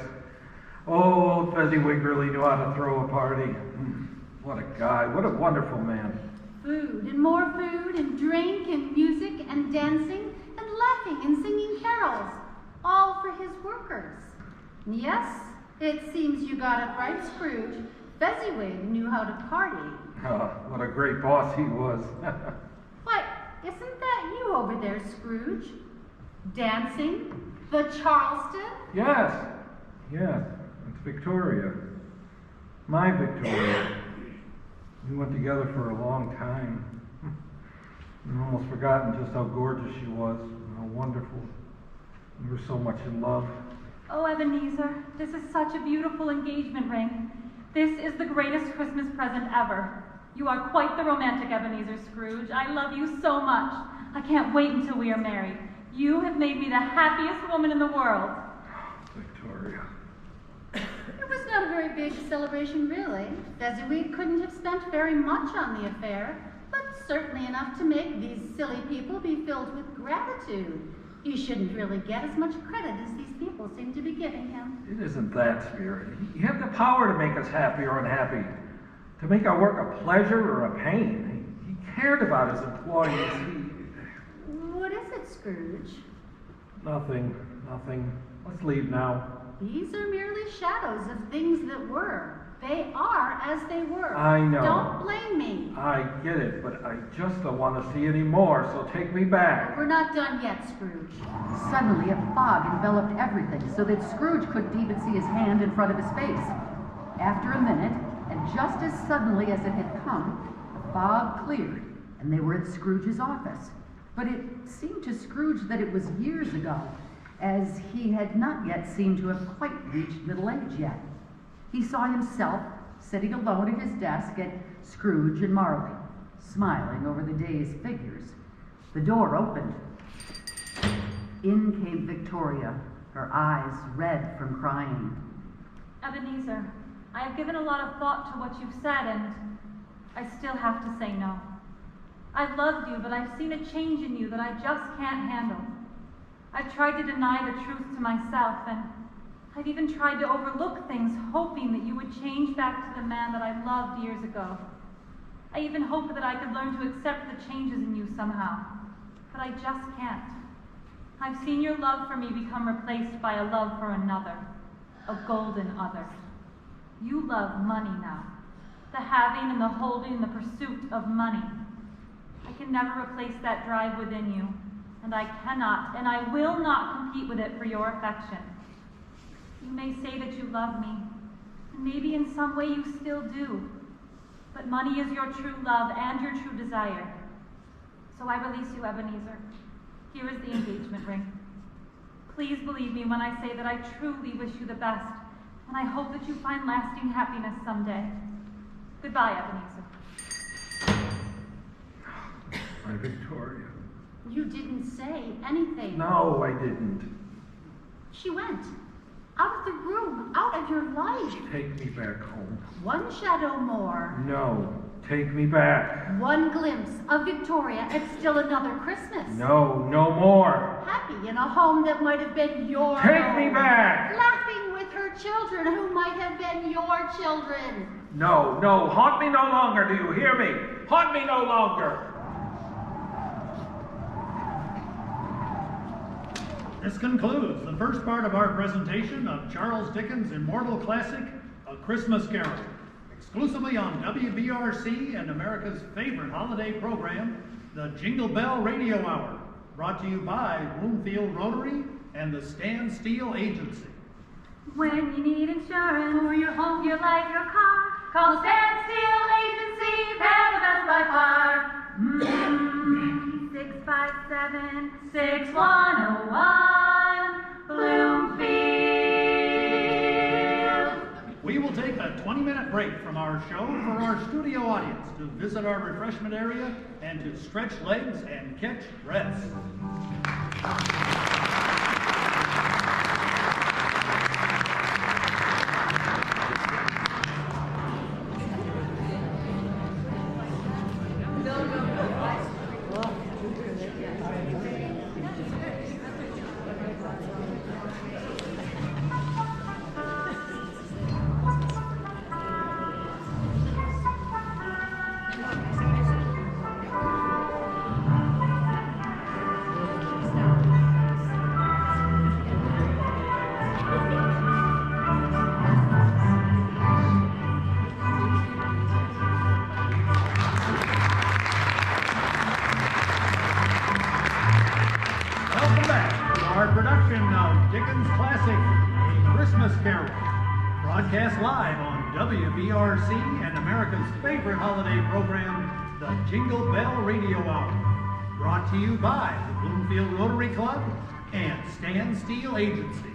[SPEAKER 5] Oh, Fezziwig really knew how to throw a party. What a guy. What a wonderful man.
[SPEAKER 11] Food and more food and drink and music and dancing and laughing and singing carols, all for his workers. Yes, it seems you got it right, Scrooge. Fezziwig knew how to party.
[SPEAKER 5] Oh, what a great boss he was.
[SPEAKER 11] But isn't that you over there, Scrooge? Dancing? The Charleston?
[SPEAKER 5] Yes. Yes. It's Victoria. My Victoria. We went together for a long time. I've almost forgotten just how gorgeous she was, and how wonderful. We were so much in love.
[SPEAKER 4] Oh, Ebenezer, this is such a beautiful engagement ring. This is the greatest Christmas present ever. You are quite the romantic, Ebenezer Scrooge. I love you so much. I can't wait until we are married. You have made me the happiest woman in the world.
[SPEAKER 5] Victoria.
[SPEAKER 11] It was not a very big celebration, really. Fezziwig couldn't have spent very much on the affair, but certainly enough to make these silly people be filled with gratitude. He shouldn't really get as much credit as these people seem to be giving him.
[SPEAKER 5] It isn't that, Spirit. He had the power to make us happy or unhappy, to make our work a pleasure or a pain. He cared about his employees.
[SPEAKER 11] What is it, Scrooge?
[SPEAKER 5] Nothing. Let's leave now.
[SPEAKER 11] These are merely shadows of things that were. They are as they were.
[SPEAKER 5] I know.
[SPEAKER 11] Don't blame me.
[SPEAKER 5] I get it, but I just don't want to see any more, so take me back.
[SPEAKER 11] We're not done yet, Scrooge.
[SPEAKER 6] Suddenly, a fog enveloped everything so that Scrooge couldn't even see his hand in front of his face. After a minute, and just as suddenly as it had come, the fog cleared, and they were at Scrooge's office. But it seemed to Scrooge that it was years ago, as he had not yet seemed to have quite reached middle age yet. He saw himself sitting alone at his desk at Scrooge and Marley, smiling over the day's figures. The door opened. In came Victoria, her eyes red from crying.
[SPEAKER 4] Ebenezer, I have given a lot of thought to what you've said, and I still have to say no. I've loved you, but I've seen a change in you that I just can't handle. I've tried to deny the truth to myself, and I've even tried to overlook things, hoping that you would change back to the man that I loved years ago. I even hoped that I could learn to accept the changes in you somehow, but I just can't. I've seen your love for me become replaced by a love for another, a golden other. You love money now, the having and the holding and the pursuit of money. I can never replace that drive within you, and I cannot, and I will not compete with it for your affection. You may say that you love me, and maybe in some way you still do, but money is your true love and your true desire. So I release you, Ebenezer. Here is the engagement ring. Please believe me when I say that I truly wish you the best, and I hope that you find lasting happiness someday. Goodbye, Ebenezer.
[SPEAKER 5] My Victoria.
[SPEAKER 11] You didn't say anything.
[SPEAKER 5] No, I didn't.
[SPEAKER 11] She went. Out of the room, out of your life.
[SPEAKER 5] Take me back home.
[SPEAKER 11] One shadow more.
[SPEAKER 5] No, take me back.
[SPEAKER 11] One glimpse of Victoria and still another Christmas.
[SPEAKER 5] No, no more.
[SPEAKER 11] Happy in a home that might have been your
[SPEAKER 5] Take
[SPEAKER 11] home.
[SPEAKER 5] me back.
[SPEAKER 11] Laughing with her children who might have been your children.
[SPEAKER 5] No, haunt me no longer, do you hear me? Haunt me no longer.
[SPEAKER 3] This concludes the first part of our presentation of Charles Dickens' immortal classic, A Christmas Carol, exclusively on WBRC and America's favorite holiday program, the Jingle Bell Radio Hour, brought to you by Bloomfield Rotary and the Stan Steele Agency.
[SPEAKER 4] When you need insurance for your home, your life, your car, call Stan Steele Agency. They're the best by far. 657-6101 Bloomfield.
[SPEAKER 3] We will take a 20-minute break from our show for our studio audience to visit our refreshment area and to stretch legs and catch breaths. WBRC and America's favorite holiday program, the Jingle Bell Radio Hour. Brought to you by the Bloomfield Rotary Club and Stan Steele Agency.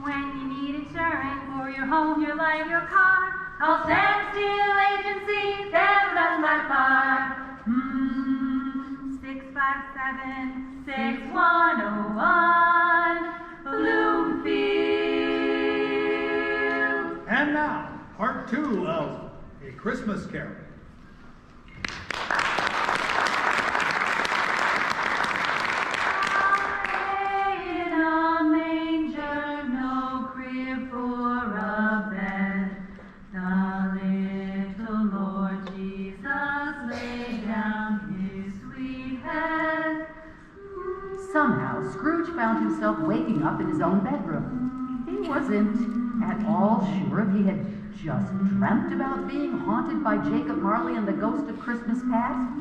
[SPEAKER 4] When you need insurance for your home, your life, your car, call Stan Steele Agency. They're the best by far. 657-6101 Bloomfield.
[SPEAKER 3] And now, Part 2 of A Christmas Carol.
[SPEAKER 4] In a manger, no crib for a bed, the little Lord Jesus laid down his sweet head.
[SPEAKER 6] Somehow, Scrooge found himself waking up in his own bedroom. He wasn't at all sure if he had just dreamt about being haunted by Jacob Marley and the ghost of Christmas past,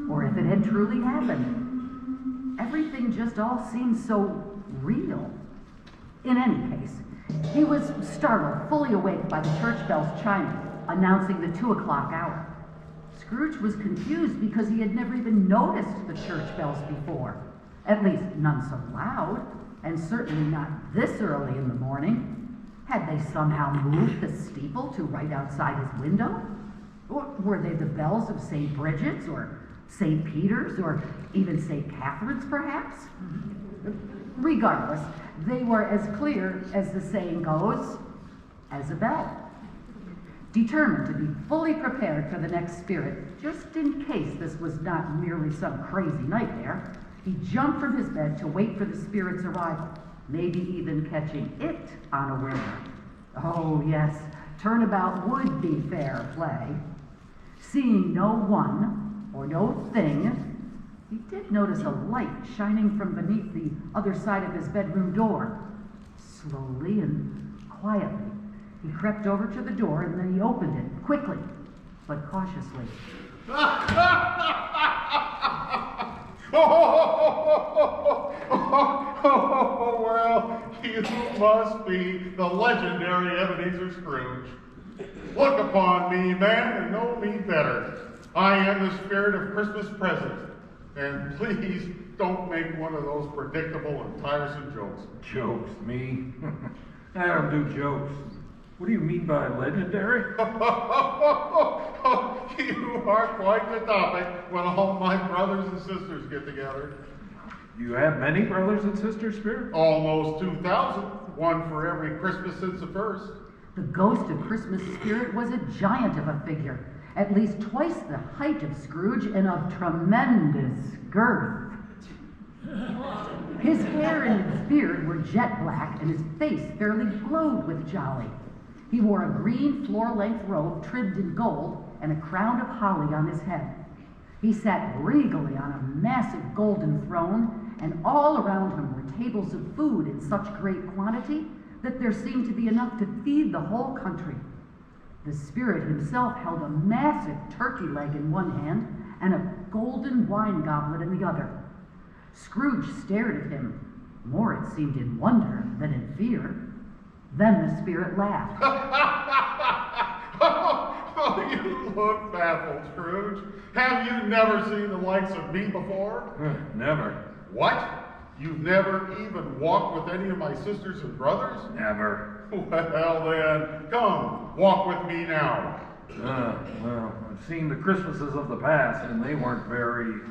[SPEAKER 6] or if it had truly happened. Everything just all seemed so real. In any case, he was startled, fully awake by the church bells chiming, announcing the 2 o'clock hour. Scrooge was confused because he had never even noticed the church bells before, at least none so loud, and certainly not this early in the morning. Had they somehow moved the steeple to right outside his window? Or were they the bells of St. Bridget's, or St. Peter's, or even St. Catherine's, perhaps? Regardless, they were as clear, as the saying goes, as a bell. Determined to be fully prepared for the next spirit, just in case this was not merely some crazy nightmare, he jumped from his bed to wait for the spirit's arrival, maybe even catching it unaware. Oh yes, turnabout would be fair play. Seeing no one or no thing, he did notice a light shining from beneath the other side of his bedroom door. Slowly and quietly, he crept over to the door and then he opened it, quickly, but cautiously.
[SPEAKER 14] Well, you must be the legendary Ebenezer Scrooge. Look upon me, man, and know me better. I am the spirit of Christmas present. And please don't make one of those predictable and tiresome jokes.
[SPEAKER 5] Jokes? Me? I don't do jokes. What do you mean by legendary?
[SPEAKER 14] You are quite the topic when all my brothers and sisters get together.
[SPEAKER 5] You have many brothers and sisters, Spirit?
[SPEAKER 14] Almost 2,000. One for every Christmas since the first.
[SPEAKER 6] The ghost of Christmas Spirit was a giant of a figure, at least twice the height of Scrooge and of tremendous girth. His hair and his beard were jet black, and his face fairly glowed with jolly. He wore a green floor-length robe trimmed in gold and a crown of holly on his head. He sat regally on a massive golden throne, and all around him were tables of food in such great quantity that there seemed to be enough to feed the whole country. The spirit himself held a massive turkey leg in one hand and a golden wine goblet in the other. Scrooge stared at him, more it seemed in wonder than in fear. Then the spirit laughed.
[SPEAKER 14] Oh, you look baffled, Scrooge. Have you never seen the likes of me before?
[SPEAKER 5] Never.
[SPEAKER 14] What? You've never even walked with any of my sisters and brothers?
[SPEAKER 5] Never.
[SPEAKER 14] Well then, come, walk with me now.
[SPEAKER 5] Well, I've seen the Christmases of the past, and they weren't very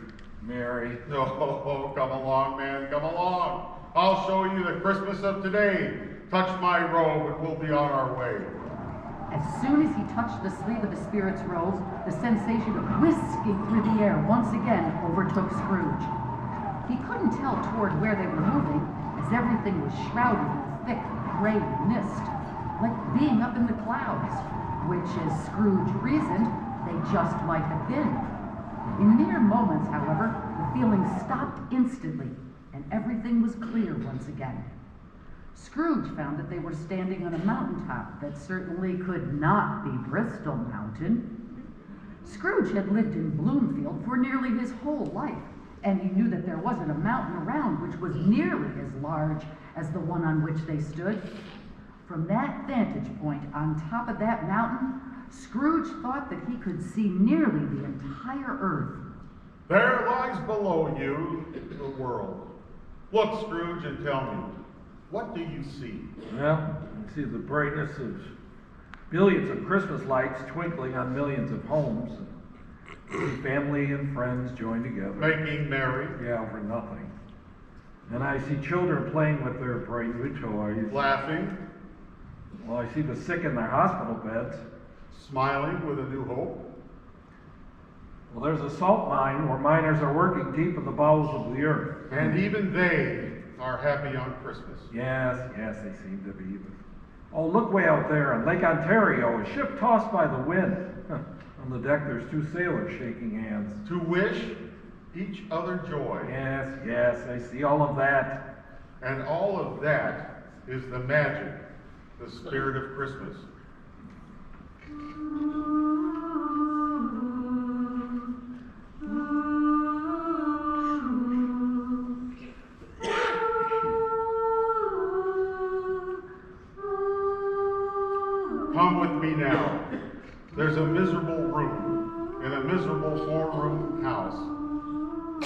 [SPEAKER 5] merry.
[SPEAKER 14] Oh, come along, man, come along. I'll show you the Christmas of today. Touch my robe and we'll be on our way.
[SPEAKER 6] As soon as he touched the sleeve of the spirit's robe, the sensation of whisking through the air once again overtook Scrooge. He couldn't tell toward where they were moving, as everything was shrouded in thick gray mist, like being up in the clouds, which, as Scrooge reasoned, they just might have been. In mere moments, however, the feeling stopped instantly, and everything was clear once again. Scrooge found that they were standing on a mountaintop that certainly could not be Bristol Mountain. Scrooge had lived in Bloomfield for nearly his whole life, and he knew that there wasn't a mountain around which was nearly as large as the one on which they stood. From that vantage point on top of that mountain, Scrooge thought that he could see nearly the entire earth.
[SPEAKER 14] There lies below you the world. Look, Scrooge, and tell me, what do you see?
[SPEAKER 5] Well, I see the brightness of billions of Christmas lights twinkling on millions of homes. See family and friends joined together.
[SPEAKER 14] Making merry.
[SPEAKER 5] Yeah, over nothing. And I see children playing with their bright new toys.
[SPEAKER 14] Laughing.
[SPEAKER 5] Well, I see the sick in their hospital beds.
[SPEAKER 14] Smiling with a new hope.
[SPEAKER 5] Well, there's a salt mine where miners are working deep in the bowels of the earth.
[SPEAKER 14] And even they are happy on Christmas.
[SPEAKER 5] Yes, they seem to be. Oh, look way out there on Lake Ontario, a ship tossed by the wind. On the deck, there's two sailors shaking hands.
[SPEAKER 14] To wish each other joy.
[SPEAKER 5] Yes, I see all of that.
[SPEAKER 14] And all of that is the magic, the spirit of Christmas. Come with me now. There's a miserable room in a miserable four-room house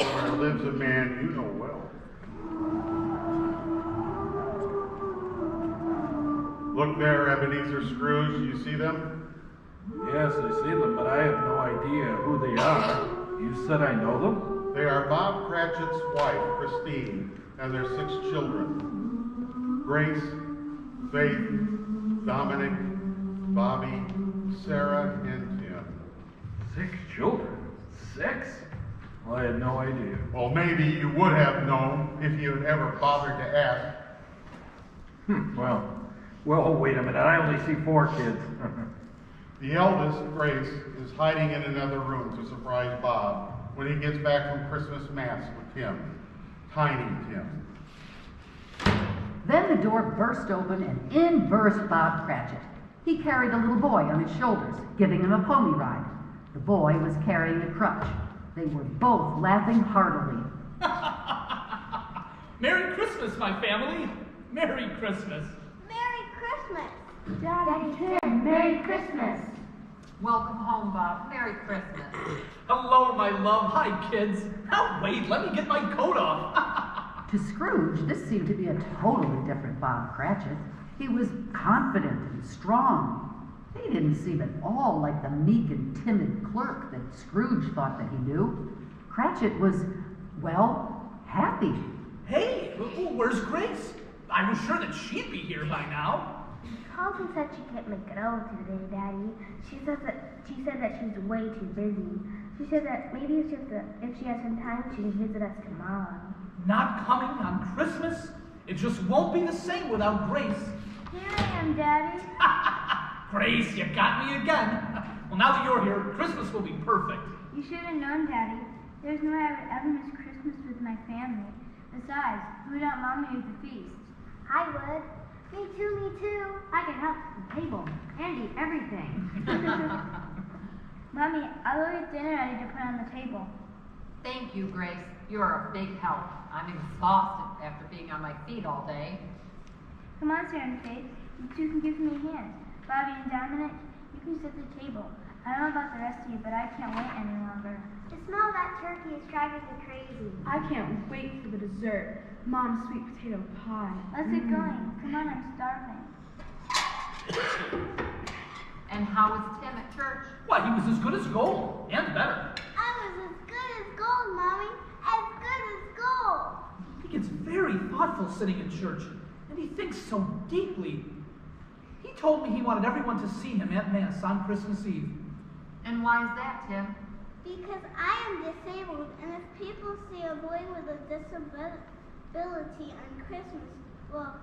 [SPEAKER 14] where lives a man you know well. Look there, Ebenezer Scrooge. You see them?
[SPEAKER 5] Yes, I see them, but I have no idea who they are. You said I know them?
[SPEAKER 14] They are Bob Cratchit's wife, Christine, and their 6 children. Grace, Faith, Dominic, Bobby, Sarah, and Tim.
[SPEAKER 5] 6 children? 6? Well, I had no idea.
[SPEAKER 14] Well, maybe you would have known if you had ever bothered to ask.
[SPEAKER 5] Well, wait a minute. I only see 4 kids.
[SPEAKER 14] The eldest, Grace, is hiding in another room to surprise Bob when he gets back from Christmas Mass with Tim. Tiny Tim.
[SPEAKER 6] Then the door burst open and in burst Bob Cratchit. He carried a little boy on his shoulders, giving him a pony ride. The boy was carrying a crutch. They were both laughing heartily.
[SPEAKER 7] Merry Christmas, my family! Merry Christmas!
[SPEAKER 13] Merry Christmas!
[SPEAKER 11] Daddy Tim, Merry Christmas!
[SPEAKER 15] Welcome home, Bob. Merry Christmas.
[SPEAKER 7] Hello, my love. Hi, kids. Now, wait, let me get my coat off.
[SPEAKER 6] To Scrooge, this seemed to be a totally different Bob Cratchit. He was confident and strong. He didn't seem at all like the meek and timid clerk that Scrooge thought that he knew. Cratchit was, well, happy.
[SPEAKER 7] Hey, where's Grace? I was sure that she'd be here by now.
[SPEAKER 13] Carlton said she can't make it over today, Daddy. She said that she's way too busy. She said that maybe if she has some time, she can visit us tomorrow.
[SPEAKER 7] Not coming on Christmas? It just won't be the same without Grace.
[SPEAKER 13] Here I am, Daddy.
[SPEAKER 7] Grace, you got me again. Well, now that you're here, Christmas will be perfect.
[SPEAKER 13] You should have known, Daddy. There's no way I would ever miss Christmas with my family. Besides, who would want Mommy at the feast? I would. Me too, me too.
[SPEAKER 11] I can help at the table and eat everything.
[SPEAKER 13] Mommy, I'll go get dinner ready to put on the table.
[SPEAKER 15] Thank you, Grace. You're a big help. I'm exhausted after being on my feet all day.
[SPEAKER 13] Come on, Sarah and Faith. You two can give me a hand. Bobby and Dominic, you can set the table. I don't know about the rest of you, but I can't wait any longer.
[SPEAKER 16] The smell of that turkey is driving me crazy.
[SPEAKER 12] I can't wait for the dessert. Mom's sweet potato pie.
[SPEAKER 13] Let's get going. Come on, I'm starving.
[SPEAKER 15] And how was Tim at church?
[SPEAKER 7] Why, he was as good as gold, and better.
[SPEAKER 16] I was as good as gold, Mommy. As good as gold.
[SPEAKER 7] He gets very thoughtful sitting in church, and he thinks so deeply. He told me he wanted everyone to see him at Mass on Christmas Eve.
[SPEAKER 15] And why is that, Tim?
[SPEAKER 16] Because I am disabled, and if people see a boy with a disability on Christmas, well,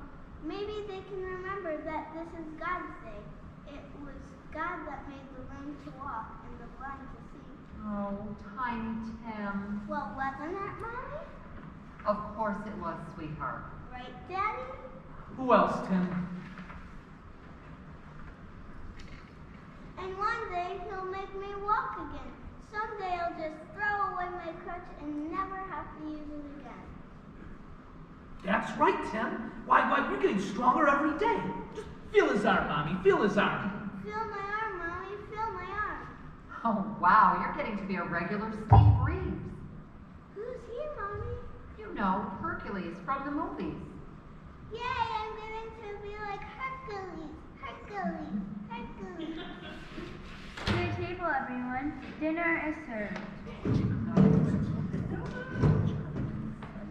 [SPEAKER 16] maybe they can remember that this is God's day. It was God that made the lame to walk and the blind to see.
[SPEAKER 15] Oh, tiny Tim.
[SPEAKER 16] Well, wasn't it, Mommy?
[SPEAKER 15] Of course it was, sweetheart.
[SPEAKER 16] Right, Daddy?
[SPEAKER 7] Who else, Tim?
[SPEAKER 16] And one day he'll make me walk again. Someday I'll just throw away my crutch and never have to use it again.
[SPEAKER 7] That's right, Tim. Why, you're getting stronger every day. Just feel his arm, Mommy. Feel his arm.
[SPEAKER 16] Feel my arm, Mommy. Feel my arm.
[SPEAKER 15] Oh, wow, you're getting to be a regular Steve Reeves.
[SPEAKER 16] Who's he, Mommy?
[SPEAKER 15] You know, Hercules from the movies.
[SPEAKER 16] Yay, I'm getting to be like Hercules. Hercules. Hercules.
[SPEAKER 13] To the table, everyone. Dinner is served.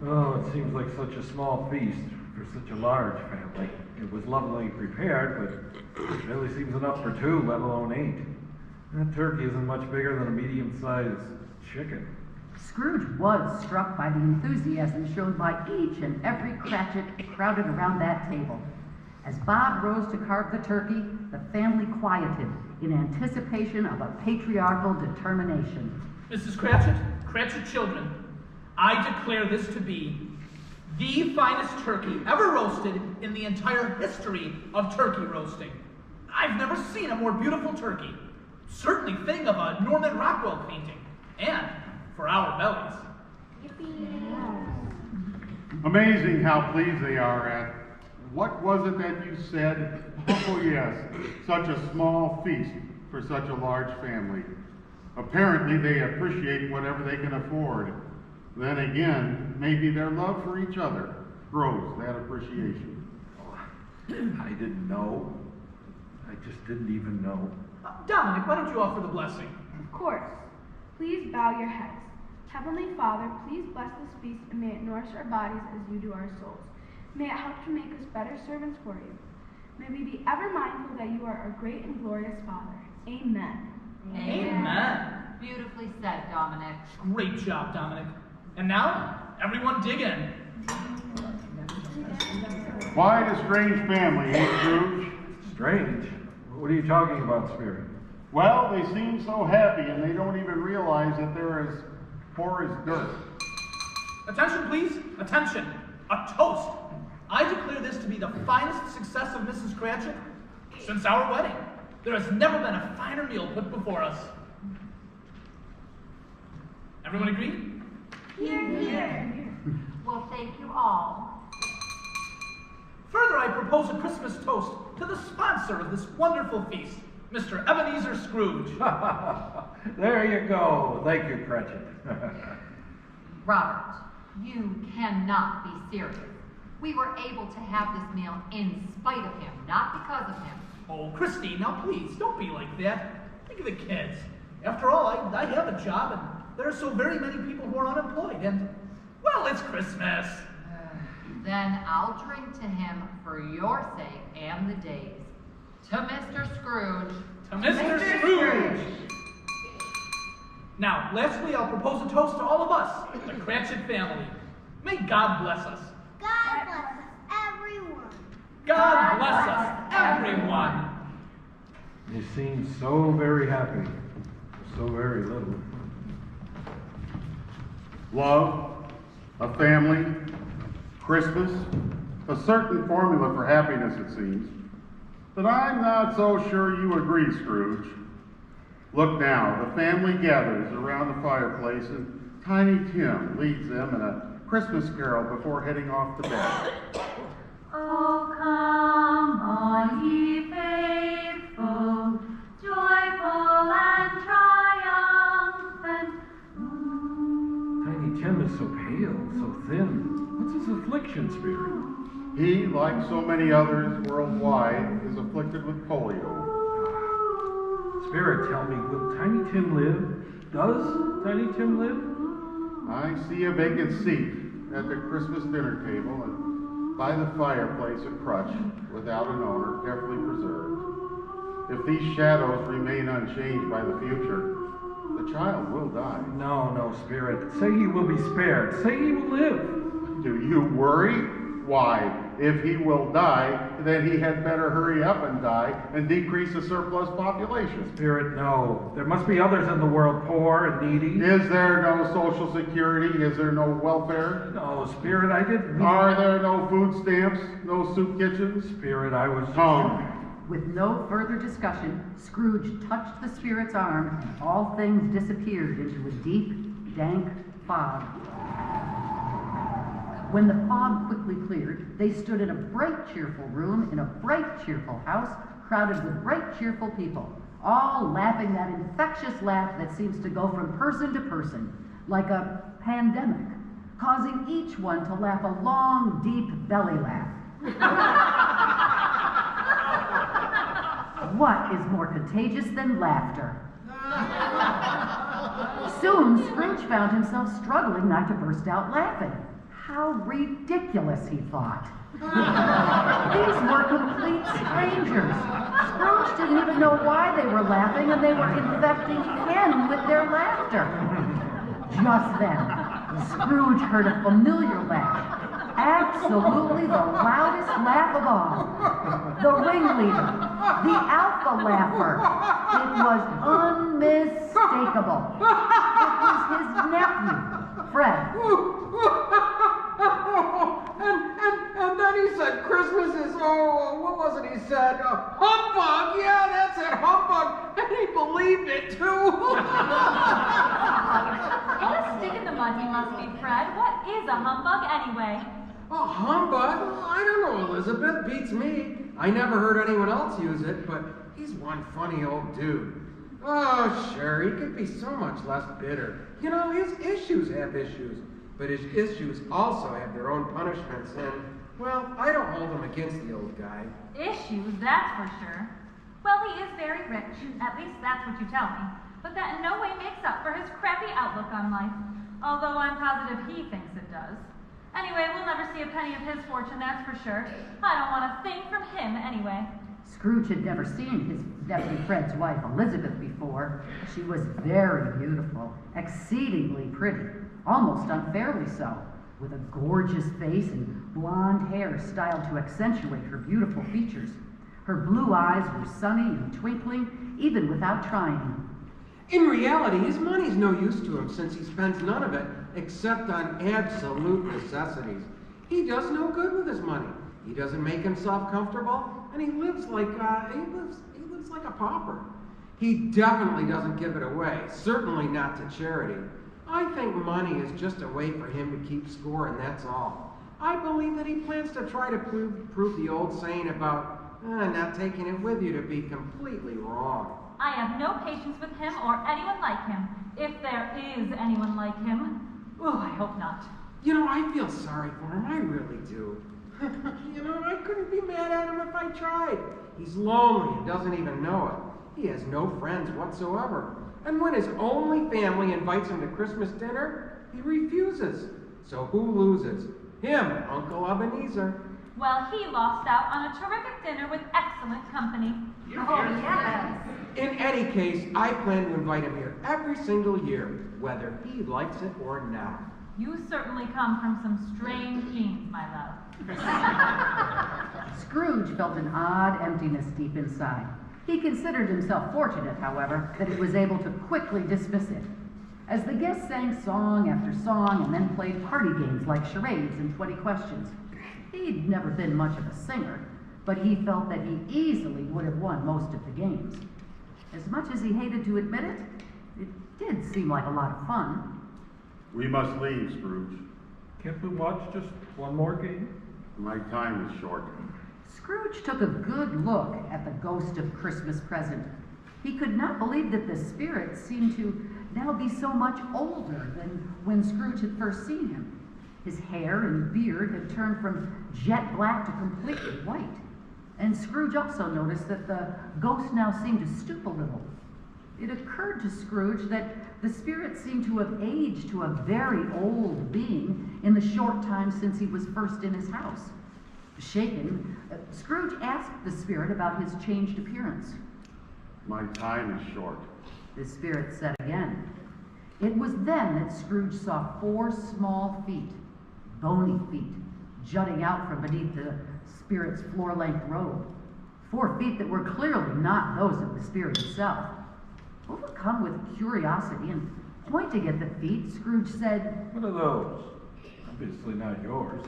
[SPEAKER 5] Oh, it seems like such a small feast for such a large family. It was lovely prepared, but it really seems enough for two, let alone 8. That turkey isn't much bigger than a medium-sized chicken.
[SPEAKER 6] Scrooge was struck by the enthusiasm shown by each and every Cratchit crowded around that table. As Bob rose to carve the turkey, the family quieted in anticipation of a patriarchal determination.
[SPEAKER 7] Mrs. Cratchit, Cratchit children, I declare this to be the finest turkey ever roasted in the entire history of turkey roasting. I've never seen a more beautiful turkey. Certainly thing of a Norman Rockwell painting. And for our bellies.
[SPEAKER 14] Amazing how pleased they are at, what was it that you said? Oh yes, such a small feast for such a large family. Apparently they appreciate whatever they can afford. Then again, maybe their love for each other grows that appreciation.
[SPEAKER 5] I didn't know. I just didn't even know.
[SPEAKER 7] Dominic, why don't you offer the blessing?
[SPEAKER 12] Of course. Please bow your heads. Heavenly Father, please bless this feast and may it nourish our bodies as you do our souls. May it help to make us better servants for you. May we be ever mindful that you are our great and glorious Father. Amen.
[SPEAKER 7] Amen.
[SPEAKER 15] Beautifully said, Dominic.
[SPEAKER 7] Great job, Dominic. And now, everyone dig in.
[SPEAKER 14] Quite a strange family, eh, Scrooge?
[SPEAKER 5] Strange? What are you talking about, Spirit?
[SPEAKER 14] Well, they seem so happy and they don't even realize that they're as poor as dirt.
[SPEAKER 7] Attention, please. Attention. A toast. I declare this to be the finest success of Mrs. Cratchit since our wedding. There has never been a finer meal put before us. Everyone agree?
[SPEAKER 16] Here, here.
[SPEAKER 15] Well, thank you all.
[SPEAKER 7] Further, I propose a Christmas toast to the sponsor of this wonderful feast, Mr. Ebenezer Scrooge.
[SPEAKER 5] There you go. Thank you, Cratchit.
[SPEAKER 15] Robert, you cannot be serious. We were able to have this meal in spite of him, not because of him.
[SPEAKER 7] Oh, Christine, now please, don't be like that. Think of the kids. After all, I have a job, and there are so very many people who are unemployed, and, well, it's Christmas.
[SPEAKER 15] Then I'll drink to him for your sake and the day's. To Mr. Scrooge.
[SPEAKER 7] To Mr. Scrooge. Now, lastly, I'll propose a toast to all of us, the Cratchit family. May God bless us.
[SPEAKER 16] God bless us, everyone.
[SPEAKER 7] God bless us, everyone.
[SPEAKER 5] You seem so very happy. So very little.
[SPEAKER 14] Love, a family, Christmas, a certain formula for happiness, it seems. But I'm not so sure you agree, Scrooge. Look now, the family gathers around the fireplace, and Tiny Tim leads them in a Christmas carol before heading off to bed.
[SPEAKER 4] Oh, come, all ye faithful, joyful and triumphant.
[SPEAKER 5] Tiny Tim is so pale, so thin. What's his affliction, Spirit?
[SPEAKER 14] He, like so many others worldwide, is afflicted with polio.
[SPEAKER 5] Spirit, tell me, will Tiny Tim live? Does Tiny Tim live?
[SPEAKER 14] I see a vacant seat at the Christmas dinner table, and by the fireplace a crutch without an owner, carefully preserved. If these shadows remain unchanged by the future, the child will die.
[SPEAKER 5] No, Spirit. Say he will be spared. Say he will live.
[SPEAKER 14] Do you worry? Why, if he will die, then he had better hurry up and die and decrease the surplus population.
[SPEAKER 5] Spirit, no. There must be others in the world, poor and needy.
[SPEAKER 14] Is there no social security? Is there no welfare?
[SPEAKER 5] No, Spirit, I didn't.
[SPEAKER 14] Are there no food stamps? No soup kitchens?
[SPEAKER 5] Spirit, I was...
[SPEAKER 14] Come.
[SPEAKER 6] With no further discussion, Scrooge touched the spirit's arm, and all things disappeared into a deep, dank fog. When the fog quickly cleared, they stood in a bright, cheerful room in a bright, cheerful house, crowded with bright, cheerful people, all laughing that infectious laugh that seems to go from person to person, like a pandemic, causing each one to laugh a long, deep belly laugh. What is more contagious than laughter? Soon, Scrooge found himself struggling not to burst out laughing. How ridiculous, he thought. These were complete strangers. Scrooge didn't even know why they were laughing, and they were infecting him with their laughter. Just then, Scrooge heard a familiar laugh. Absolutely the loudest laugh of all. The ringleader, the alpha laugher. It was unmistakable. It was his nephew, Fred.
[SPEAKER 8] And then he said Christmas is, what was it he said? Humbug! Yeah, that's it, humbug! And he believed it too!
[SPEAKER 4] What a stick in the mud he must be, Fred. What is a humbug anyway?
[SPEAKER 8] A humbug? I don't know, Elizabeth. Beats me. I never heard anyone else use it, but he's one funny old dude. Oh, sure, he could be so much less bitter. You know, his issues have issues, but his issues also have their own punishments, and, well, I don't hold them against the old guy.
[SPEAKER 4] Issues, that's for sure. Well, he is very rich. At least that's what you tell me. But that in no way makes up for his crappy outlook on life. Although I'm positive he thinks it does. Anyway, we'll never see a penny of his fortune, that's for sure. I don't want a thing from him anyway.
[SPEAKER 6] Scrooge had never seen his nephew Fred's wife, Elizabeth, before. She was very beautiful, exceedingly pretty, almost unfairly so, with a gorgeous face and blonde hair styled to accentuate her beautiful features. Her blue eyes were sunny and twinkling, even without trying.
[SPEAKER 8] In reality, his money's no use to him since he spends none of it except on absolute necessities. He does no good with his money. He doesn't make himself comfortable, and he lives like a pauper. He definitely doesn't give it away, certainly not to charity. I think money is just a way for him to keep score, and that's all. I believe that he plans to try to prove the old saying about not taking it with you to be completely wrong.
[SPEAKER 4] I have no patience with him or anyone like him, if there is anyone like him. Oh, I hope not.
[SPEAKER 8] You know, I feel sorry for him, I really do. You know, I couldn't be mad at him if I tried. He's lonely and doesn't even know it. He has no friends whatsoever. And when his only family invites him to Christmas dinner, he refuses. So who loses? Him, Uncle Ebenezer.
[SPEAKER 4] Well, he lost out on a terrific dinner with excellent company.
[SPEAKER 15] Oh, yes.
[SPEAKER 8] In any case, I plan to invite him here every single year, whether he likes it or not.
[SPEAKER 4] You certainly come from some strange genes, my love.
[SPEAKER 6] Scrooge felt an odd emptiness deep inside. He considered himself fortunate, however, that he was able to quickly dismiss it. As the guests sang song after song and then played party games like charades and 20 questions. He'd never been much of a singer, but he felt that he easily would have won most of the games. As much as he hated to admit it, it did seem like a lot of fun.
[SPEAKER 14] We must leave, Scrooge.
[SPEAKER 5] Can't we watch just one more game?
[SPEAKER 14] My time is short.
[SPEAKER 6] Scrooge took a good look at the ghost of Christmas present. He could not believe that the spirit seemed to now be so much older than when Scrooge had first seen him. His hair and beard had turned from jet black to completely white. And Scrooge also noticed that the ghost now seemed to stoop a little. It occurred to Scrooge that the spirit seemed to have aged to a very old being in the short time since he was first in his house. Shaken, Scrooge asked the spirit about his changed appearance.
[SPEAKER 14] My time is short.
[SPEAKER 6] The spirit said again. It was then that Scrooge saw 4 small feet, bony feet, jutting out from beneath the spirit's floor-length robe. 4 feet that were clearly not those of the spirit itself. Overcome with curiosity and pointing at the feet, Scrooge said,
[SPEAKER 5] What are those? Obviously not yours.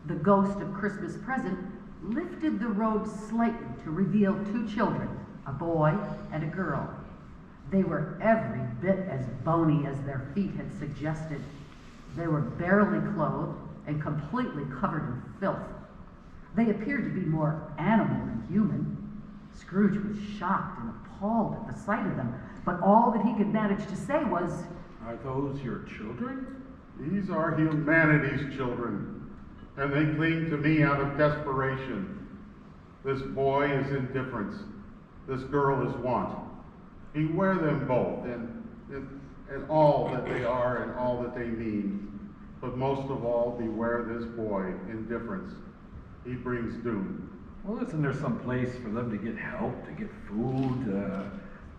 [SPEAKER 6] The ghost of Christmas present lifted the robe slightly to reveal 2 children, a boy and a girl. They were every bit as bony as their feet had suggested. They were barely clothed and completely covered in filth. They appeared to be more animal than human. Scrooge was shocked and appalled at the sight of them, but all that he could manage to say was,
[SPEAKER 5] Are those your children?
[SPEAKER 14] These are humanity's children, and they cling to me out of desperation. This boy is indifference. This girl is want. Beware them both, and all that they are and all that they mean. But most of all, beware this boy, indifference. He brings doom.
[SPEAKER 5] Well, isn't there some place for them to get help, to get food,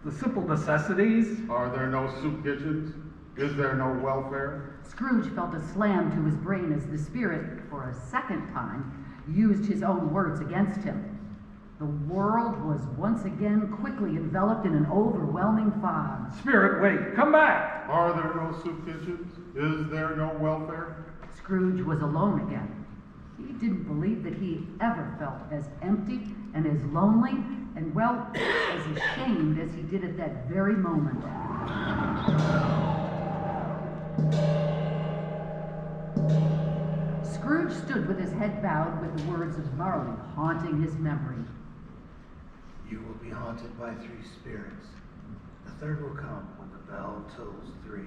[SPEAKER 5] the simple necessities?
[SPEAKER 14] Are there no soup kitchens? Is there no welfare?
[SPEAKER 6] Scrooge felt a slam to his brain as the spirit, for a second time, used his own words against him. The world was once again quickly enveloped in an overwhelming fog.
[SPEAKER 5] Spirit, wait, come back!
[SPEAKER 14] Are there no soup kitchens? Is there no welfare?
[SPEAKER 6] Scrooge was alone again. He didn't believe that he ever felt as empty and as lonely and, well, as ashamed as he did at that very moment. Scrooge stood with his head bowed with the words of Marley haunting his memory.
[SPEAKER 10] You will be haunted by 3 spirits. The third will come when the bell tolls 3.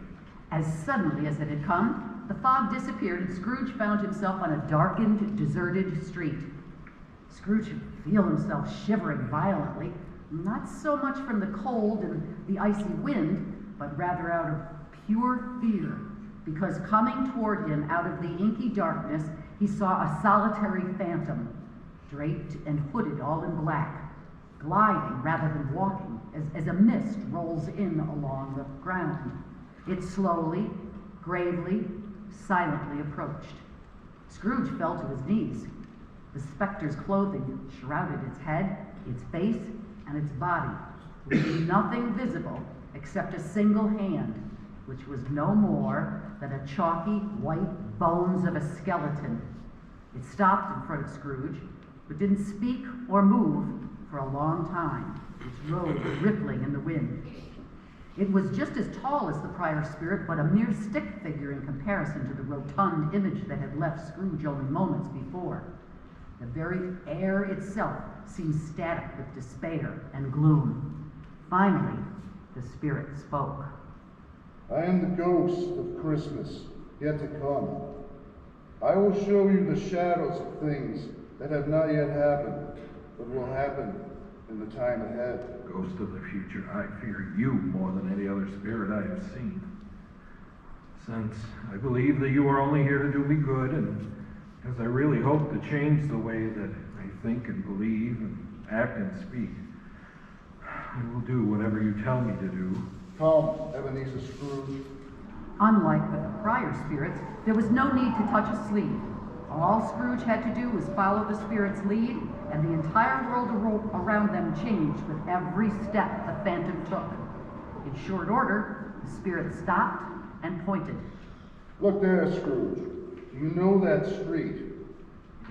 [SPEAKER 6] As suddenly as it had come, the fog disappeared and Scrooge found himself on a darkened, deserted street. Scrooge could feel himself shivering violently, not so much from the cold and the icy wind, but rather out of pure fear, because coming toward him out of the inky darkness, he saw a solitary phantom, draped and hooded all in black, gliding rather than walking, as a mist rolls in along the ground. It slowly, gravely, silently approached. Scrooge fell to his knees. The specter's clothing shrouded its head, its face, and its body, leaving nothing visible except a single hand, which was no more than a chalky white bones of a skeleton. It stopped in front of Scrooge, but didn't speak or move for a long time, its robe rippling in the wind. It was just as tall as the prior spirit, but a mere stick figure in comparison to the rotund image that had left Scrooge only moments before. The very air itself seemed static with despair and gloom. Finally, the spirit spoke.
[SPEAKER 17] I am the ghost of Christmas, yet to come. I will show you the shadows of things that have not yet happened, but will happen in the time ahead.
[SPEAKER 5] Ghost of the future, I fear you more than any other spirit I have seen. Since I believe that you are only here to do me good, and as I really hope to change the way that I think and believe and act and speak, I will do whatever you tell me to do.
[SPEAKER 17] Come, Ebenezer Scrooge.
[SPEAKER 6] Unlike with the prior spirits, there was no need to touch a sleeve. All Scrooge had to do was follow the spirit's lead, and the entire world around them changed with every step the phantom took. In short order, the spirit stopped and pointed.
[SPEAKER 17] Look there, Scrooge. Do you know that street?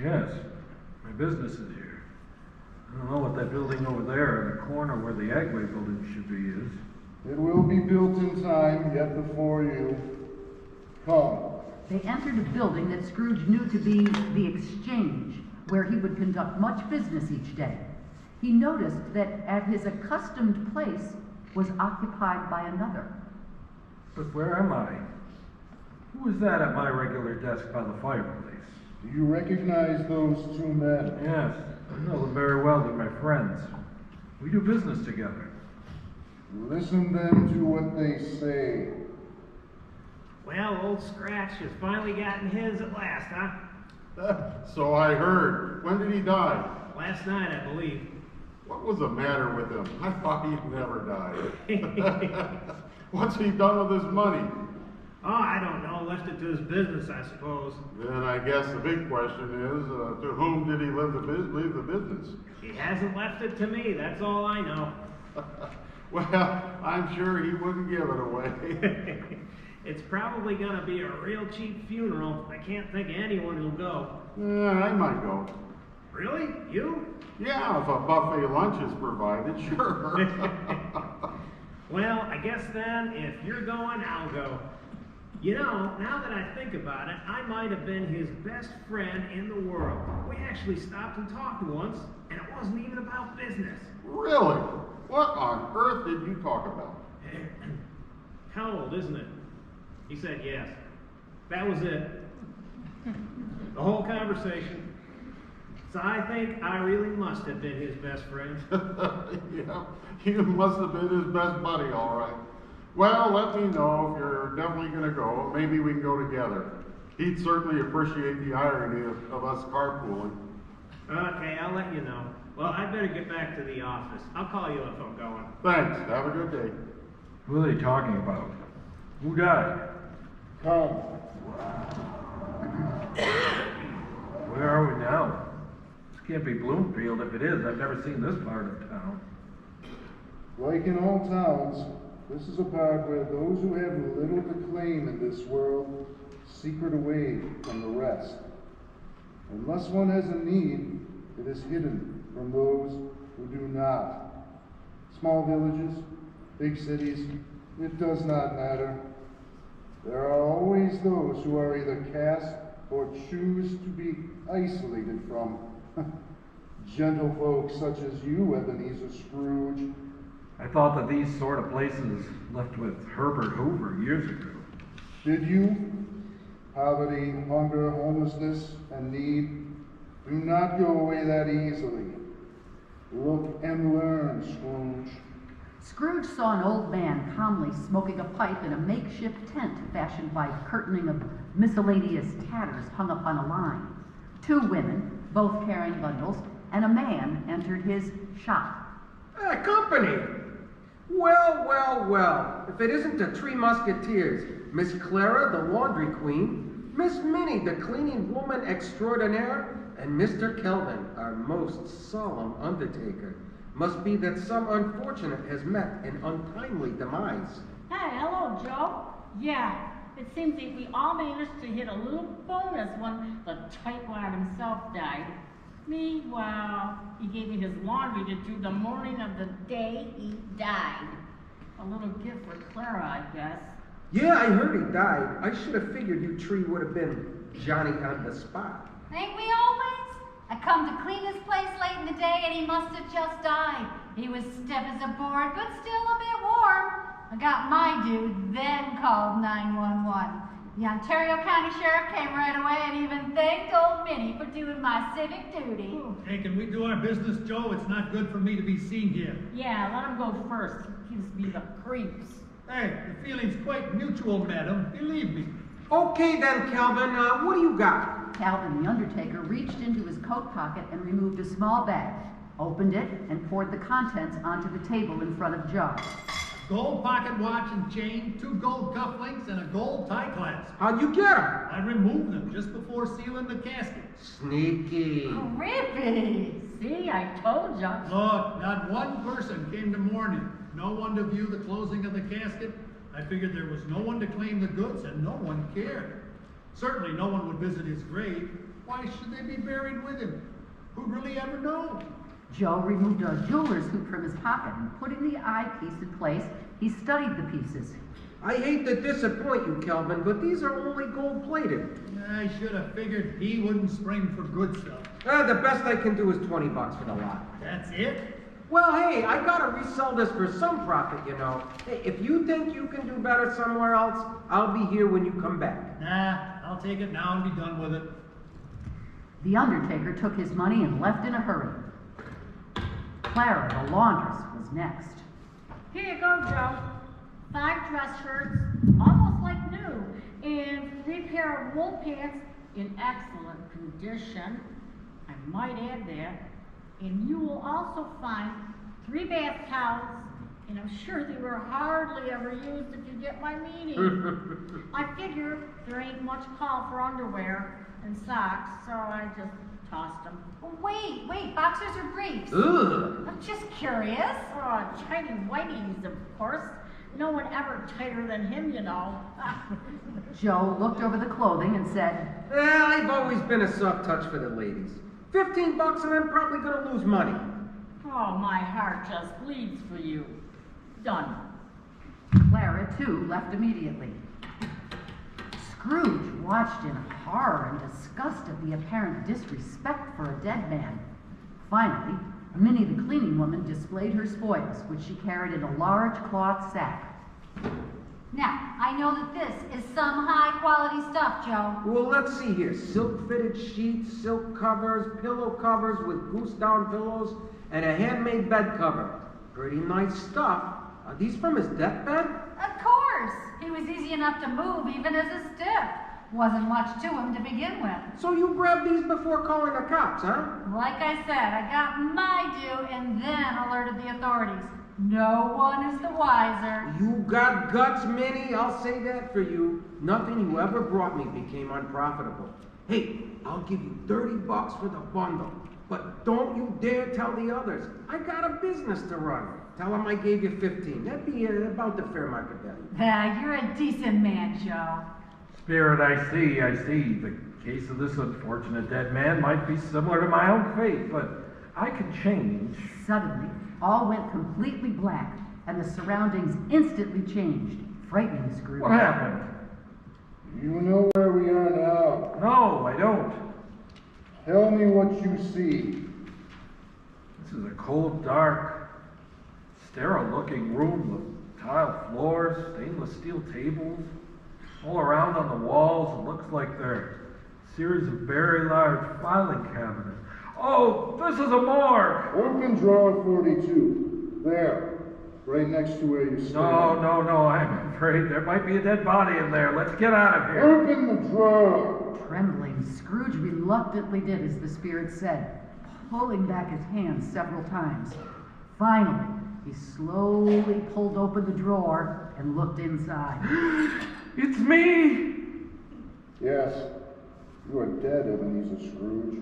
[SPEAKER 5] Yes, my business is here. I don't know what that building over there in the corner where the Agway building should be is.
[SPEAKER 17] It will be built in time, yet before you. Come.
[SPEAKER 6] They entered a building that Scrooge knew to be the Exchange, where he would conduct much business each day. He noticed that at his accustomed place was occupied by another.
[SPEAKER 5] But where am I? Who is that at my regular desk by the fireplace?
[SPEAKER 17] Do you recognize those two men?
[SPEAKER 5] Yes, I know them very well. They're my friends. We do business together.
[SPEAKER 17] Listen then to what they say.
[SPEAKER 18] Well, old Scratch has finally gotten his at last, huh?
[SPEAKER 14] So I heard. When did he die?
[SPEAKER 18] Last night, I believe.
[SPEAKER 14] What was the matter with him? I thought he'd never died. What's he done with his money?
[SPEAKER 18] Oh, I don't know. Left it to his business, I suppose.
[SPEAKER 14] Then I guess the big question is, to whom did he leave the business?
[SPEAKER 18] He hasn't left it to me, that's all I know.
[SPEAKER 14] Well, I'm sure he wouldn't give it away.
[SPEAKER 18] It's probably going to be a real cheap funeral. I can't think of anyone who'll go.
[SPEAKER 14] I might go.
[SPEAKER 18] Really? You?
[SPEAKER 14] Yeah, if a buffet lunch is provided, sure.
[SPEAKER 18] Well, I guess then, if you're going, I'll go. You know, now that I think about it, I might have been his best friend in the world. We actually stopped and talked once, and it wasn't even about business.
[SPEAKER 14] Really? What on earth did you talk about?
[SPEAKER 18] How old, isn't it? He said yes. That was it. The whole conversation. So I think I really must have been his best friend.
[SPEAKER 14] Yeah, you must have been his best buddy, all right. Well, let me know if you're definitely going to go. Maybe we can go together. He'd certainly appreciate the irony of us carpooling.
[SPEAKER 18] Okay, I'll let you know. Well, I better get back to the office. I'll call you if I'm going.
[SPEAKER 14] Thanks. Have a good day.
[SPEAKER 5] Who are they talking about? Who died?
[SPEAKER 17] Come.
[SPEAKER 5] Where are we now? This can't be Bloomfield. If it is, I've never seen this part of town.
[SPEAKER 17] Like in all towns, this is a part where those who have little to claim in this world secret away from the rest. Unless one has a need, it is hidden from those who do not. Small villages, big cities, it does not matter. There are always those who are either cast or choose to be isolated from. Gentle folks such as you, Ebenezer Scrooge.
[SPEAKER 5] I thought that these sort of places left with Herbert Hoover years ago.
[SPEAKER 17] Did you? Poverty, hunger, homelessness, and need do not go away that easily. Look and learn, Scrooge.
[SPEAKER 6] Scrooge saw an old man calmly smoking a pipe in a makeshift tent fashioned by curtaining of miscellaneous tatters hung upon a line. Two women, both carrying bundles, and a man entered his shop.
[SPEAKER 8] Company! Well, well, well. If it isn't the Three Musketeers, Miss Clara, the laundry queen, Miss Minnie, the cleaning woman extraordinaire, and Mr. Kelvin, our most solemn undertaker. Must be that some unfortunate has met an untimely demise.
[SPEAKER 9] Hey, hello, Joe. Yeah, it seems that we all managed to hit a little bonus when the tightwad himself died. Me, well, he gave me his laundry to do the morning of the day he died. A little gift for Clara, I guess.
[SPEAKER 8] Yeah, I heard he died. I should have figured you three would have been Johnny on the spot.
[SPEAKER 11] Ain't we always? I come to clean his place late in the day and he must have just died. He was stiff as a board, but still a bit warm. I got my dude, then called 911. The Ontario County Sheriff came right away and even thanked old Minnie for doing my civic duty.
[SPEAKER 3] Hey, can we do our business, Joe? It's not good for me to be seen here.
[SPEAKER 9] Yeah, let him go first. He gives me the creeps.
[SPEAKER 3] Hey, the feeling's quite mutual, madam. Believe me.
[SPEAKER 8] Okay then, Calvin, what do you got?
[SPEAKER 6] Calvin, the undertaker, reached into his coat pocket and removed a small bag, opened it, and poured the contents onto the table in front of Joe.
[SPEAKER 3] Gold pocket watch and chain, 2 gold cufflinks, and a gold tie clasp.
[SPEAKER 8] How'd you get them?
[SPEAKER 3] I removed them just before sealing the casket.
[SPEAKER 8] Sneaky.
[SPEAKER 9] Creepy. See, I told you.
[SPEAKER 3] Look, not one person came to mourn him. No one to view the closing of the casket. I figured there was no one to claim the goods, and no one cared. Certainly no one would visit his grave. Why should they be buried with him? Who'd really ever know?
[SPEAKER 6] Joe removed a jeweler's hoop from his pocket, and putting the eyepiece in place, he studied the pieces.
[SPEAKER 8] I hate to disappoint you, Kelvin, but these are only gold-plated.
[SPEAKER 3] I should have figured he wouldn't spring for good stuff.
[SPEAKER 8] The best I can do is $20 for the lot.
[SPEAKER 3] That's it?
[SPEAKER 8] Well, hey, I gotta resell this for some profit, you know. Hey, if you think you can do better somewhere else, I'll be here when you come back.
[SPEAKER 3] Nah, I'll take it now and be done with it.
[SPEAKER 6] The undertaker took his money and left in a hurry. Clara, the laundress, was next.
[SPEAKER 9] Here you go, Joe. 5 dress shirts, almost like new, and 3 pair of wool pants in excellent condition. I might add that. And you will also find 3 bath towels, and I'm sure they were hardly ever used if you get my meaning. I figure there ain't much call for underwear and socks, so I just tossed them.
[SPEAKER 15] Wait, boxers or briefs?
[SPEAKER 8] Ugh.
[SPEAKER 15] I'm just curious.
[SPEAKER 9] Oh, tiny whiteys, of course. No one ever tighter than him, you know.
[SPEAKER 6] Joe looked over the clothing and said,
[SPEAKER 8] I've always been a soft touch for the ladies. $15 and I'm probably gonna lose money.
[SPEAKER 9] Oh, my heart just bleeds for you. Done.
[SPEAKER 6] Clara, too, left immediately. Scrooge watched in horror and disgust at the apparent disrespect for a dead man. Finally, Minnie the cleaning woman displayed her spoils, which she carried in a large cloth sack.
[SPEAKER 15] Now, I know that this is some high-quality stuff, Joe.
[SPEAKER 8] Well, let's see here. Silk-fitted sheets, silk covers, pillow covers with goose-down pillows, and a handmade bed cover. Pretty nice stuff. Are these from his deathbed?
[SPEAKER 15] Of course. He was easy enough to move, even as a stiff. Wasn't much to him to begin with.
[SPEAKER 8] So you grabbed these before calling the cops, huh?
[SPEAKER 15] Like I said, I got my due and then alerted the authorities. No one is the wiser.
[SPEAKER 8] You got guts, Minnie. I'll say that for you. Nothing you ever brought me became unprofitable. Hey, I'll give you $30 for the bundle. But don't you dare tell the others. I got a business to run. Tell them I gave you 15. That'd be about the fair market value.
[SPEAKER 15] You're a decent man, Joe.
[SPEAKER 5] Spirit, I see. The case of this unfortunate dead man might be similar to my own fate, but I can change.
[SPEAKER 6] Suddenly, all went completely black, and the surroundings instantly changed, frightening Scrooge.
[SPEAKER 5] What happened?
[SPEAKER 17] You know where we are now.
[SPEAKER 5] No, I don't.
[SPEAKER 17] Tell me what you see.
[SPEAKER 5] This is a cold, dark, sterile-looking room with tile floors, stainless steel tables. All around on the walls, it looks like they're a series of very large filing cabinets. Oh, this is a morgue!
[SPEAKER 17] Open drawer 42. There. Right next to where you stand.
[SPEAKER 5] No, I'm afraid there might be a dead body in there. Let's get out of here.
[SPEAKER 17] Open the drawer!
[SPEAKER 6] Trembling, Scrooge reluctantly did as the spirit said, pulling back his hand several times. Finally, he slowly pulled open the drawer and looked inside.
[SPEAKER 5] It's me!
[SPEAKER 17] Yes, you are dead, Ebenezer Scrooge.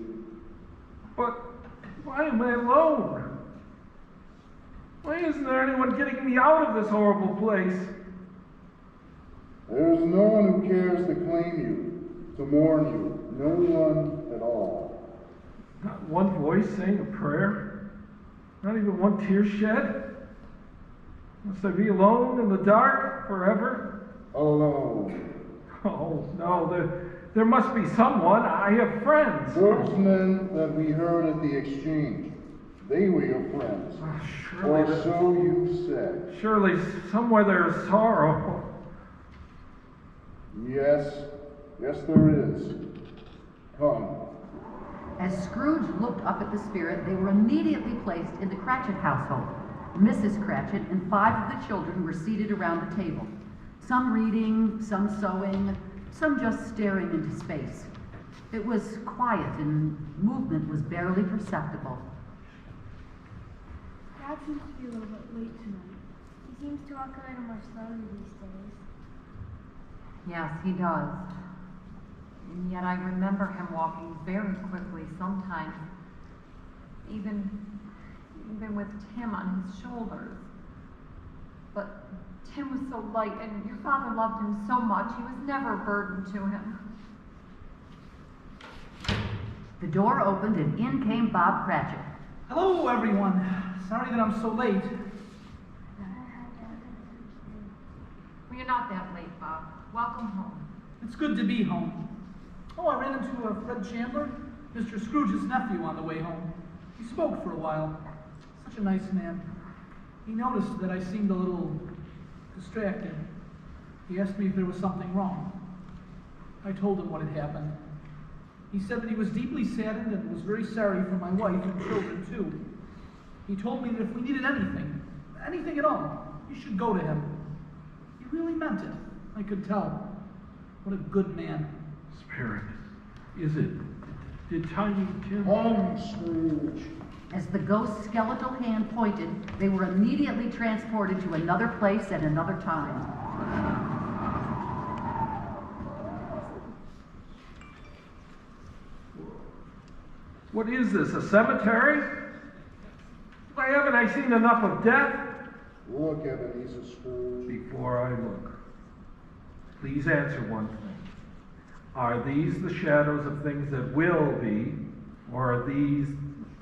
[SPEAKER 5] But why am I alone? Why isn't there anyone getting me out of this horrible place?
[SPEAKER 17] There is no one who cares to claim you, to mourn you. No one at all.
[SPEAKER 5] Not one voice saying a prayer? Not even one tear shed? Must I be alone in the dark forever?
[SPEAKER 17] Alone.
[SPEAKER 5] Oh, no, there must be someone. I have friends.
[SPEAKER 17] Those men that we heard at the exchange, they were your friends. Or so you said.
[SPEAKER 5] Surely somewhere there is sorrow.
[SPEAKER 17] Yes, there is. Come.
[SPEAKER 6] As Scrooge looked up at the spirit, they were immediately placed in the Cratchit household. Mrs. Cratchit and 5 of the children were seated around the table. Some reading, some sewing, some just staring into space. It was quiet and movement was barely perceptible.
[SPEAKER 12] Dad seems to be a little bit late tonight.
[SPEAKER 13] He seems to walk a little more slowly these days.
[SPEAKER 15] Yes, he does. And yet I remember him walking very quickly sometimes, even with Tim on his shoulders. But Tim was so light, and your father loved him so much, he was never a burden to him.
[SPEAKER 6] The door opened and in came Bob Cratchit.
[SPEAKER 7] Hello, everyone. Sorry that I'm so late.
[SPEAKER 15] Well, you're not that late, Bob. Welcome home.
[SPEAKER 7] It's good to be home. Oh, I ran into Fred Chandler, Mr. Scrooge's nephew, on the way home. He spoke for a while. Such a nice man. He noticed that I seemed a little distracted. He asked me if there was something wrong. I told him what had happened. He said that he was deeply saddened and was very sorry for my wife and children, too. He told me that if we needed anything at all, we should go to him. He really meant it. I could tell. What a good man.
[SPEAKER 5] Spirit, is it? Did Tiny Tim...
[SPEAKER 17] Home, Scrooge.
[SPEAKER 6] As the ghost's skeletal hand pointed, they were immediately transported to another place at another time.
[SPEAKER 5] What is this, a cemetery? Why haven't I seen enough of death?
[SPEAKER 17] Look, Ebenezer Scrooge.
[SPEAKER 5] Before I look, please answer one thing. Are these the shadows of things that will be, or are these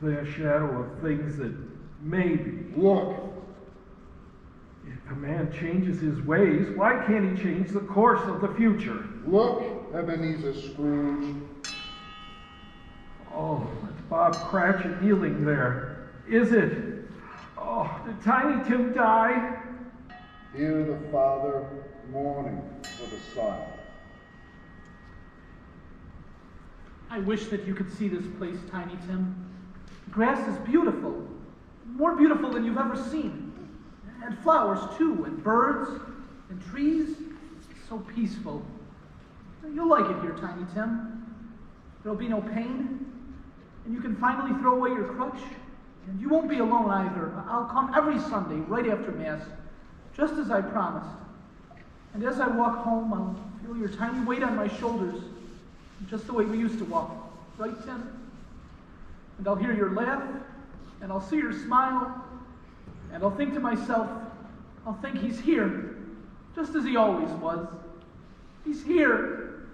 [SPEAKER 5] the shadow of things that may be?
[SPEAKER 17] Look.
[SPEAKER 5] If a man changes his ways, why can't he change the course of the future?
[SPEAKER 17] Look, Ebenezer Scrooge.
[SPEAKER 5] Oh, it's Bob Cratchit kneeling there. Is it? Oh, did Tiny Tim die?
[SPEAKER 17] Hear the father mourning for the son.
[SPEAKER 7] I wish that you could see this place, Tiny Tim. The grass is beautiful. More beautiful than you've ever seen. And flowers, too, and birds, and trees. It's so peaceful. You'll like it here, Tiny Tim. There'll be no pain. And you can finally throw away your crutch. And you won't be alone either. I'll come every Sunday, right after Mass, just as I promised. And as I walk home, I'll feel your tiny weight on my shoulders, just the way we used to walk. Right, Tim? And I'll hear your laugh, and I'll see your smile, and I'll think to myself, I'll think he's here, just as he always was. He's here.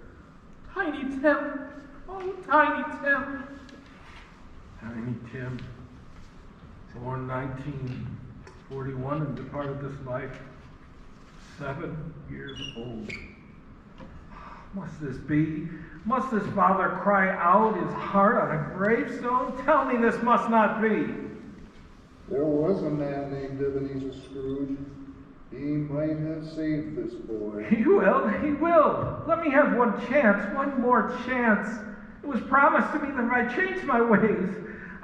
[SPEAKER 7] Tiny Tim. Oh, Tiny Tim.
[SPEAKER 5] Tiny Tim, born 1941 and departed this life 7 years old. Must this be? Must this father cry out his heart on a gravestone? Tell me this must not be.
[SPEAKER 17] There was a man named Ebenezer Scrooge. He might have saved this boy.
[SPEAKER 5] He will, he will. Let me have one chance, one more chance. It was promised to me that if I change my ways,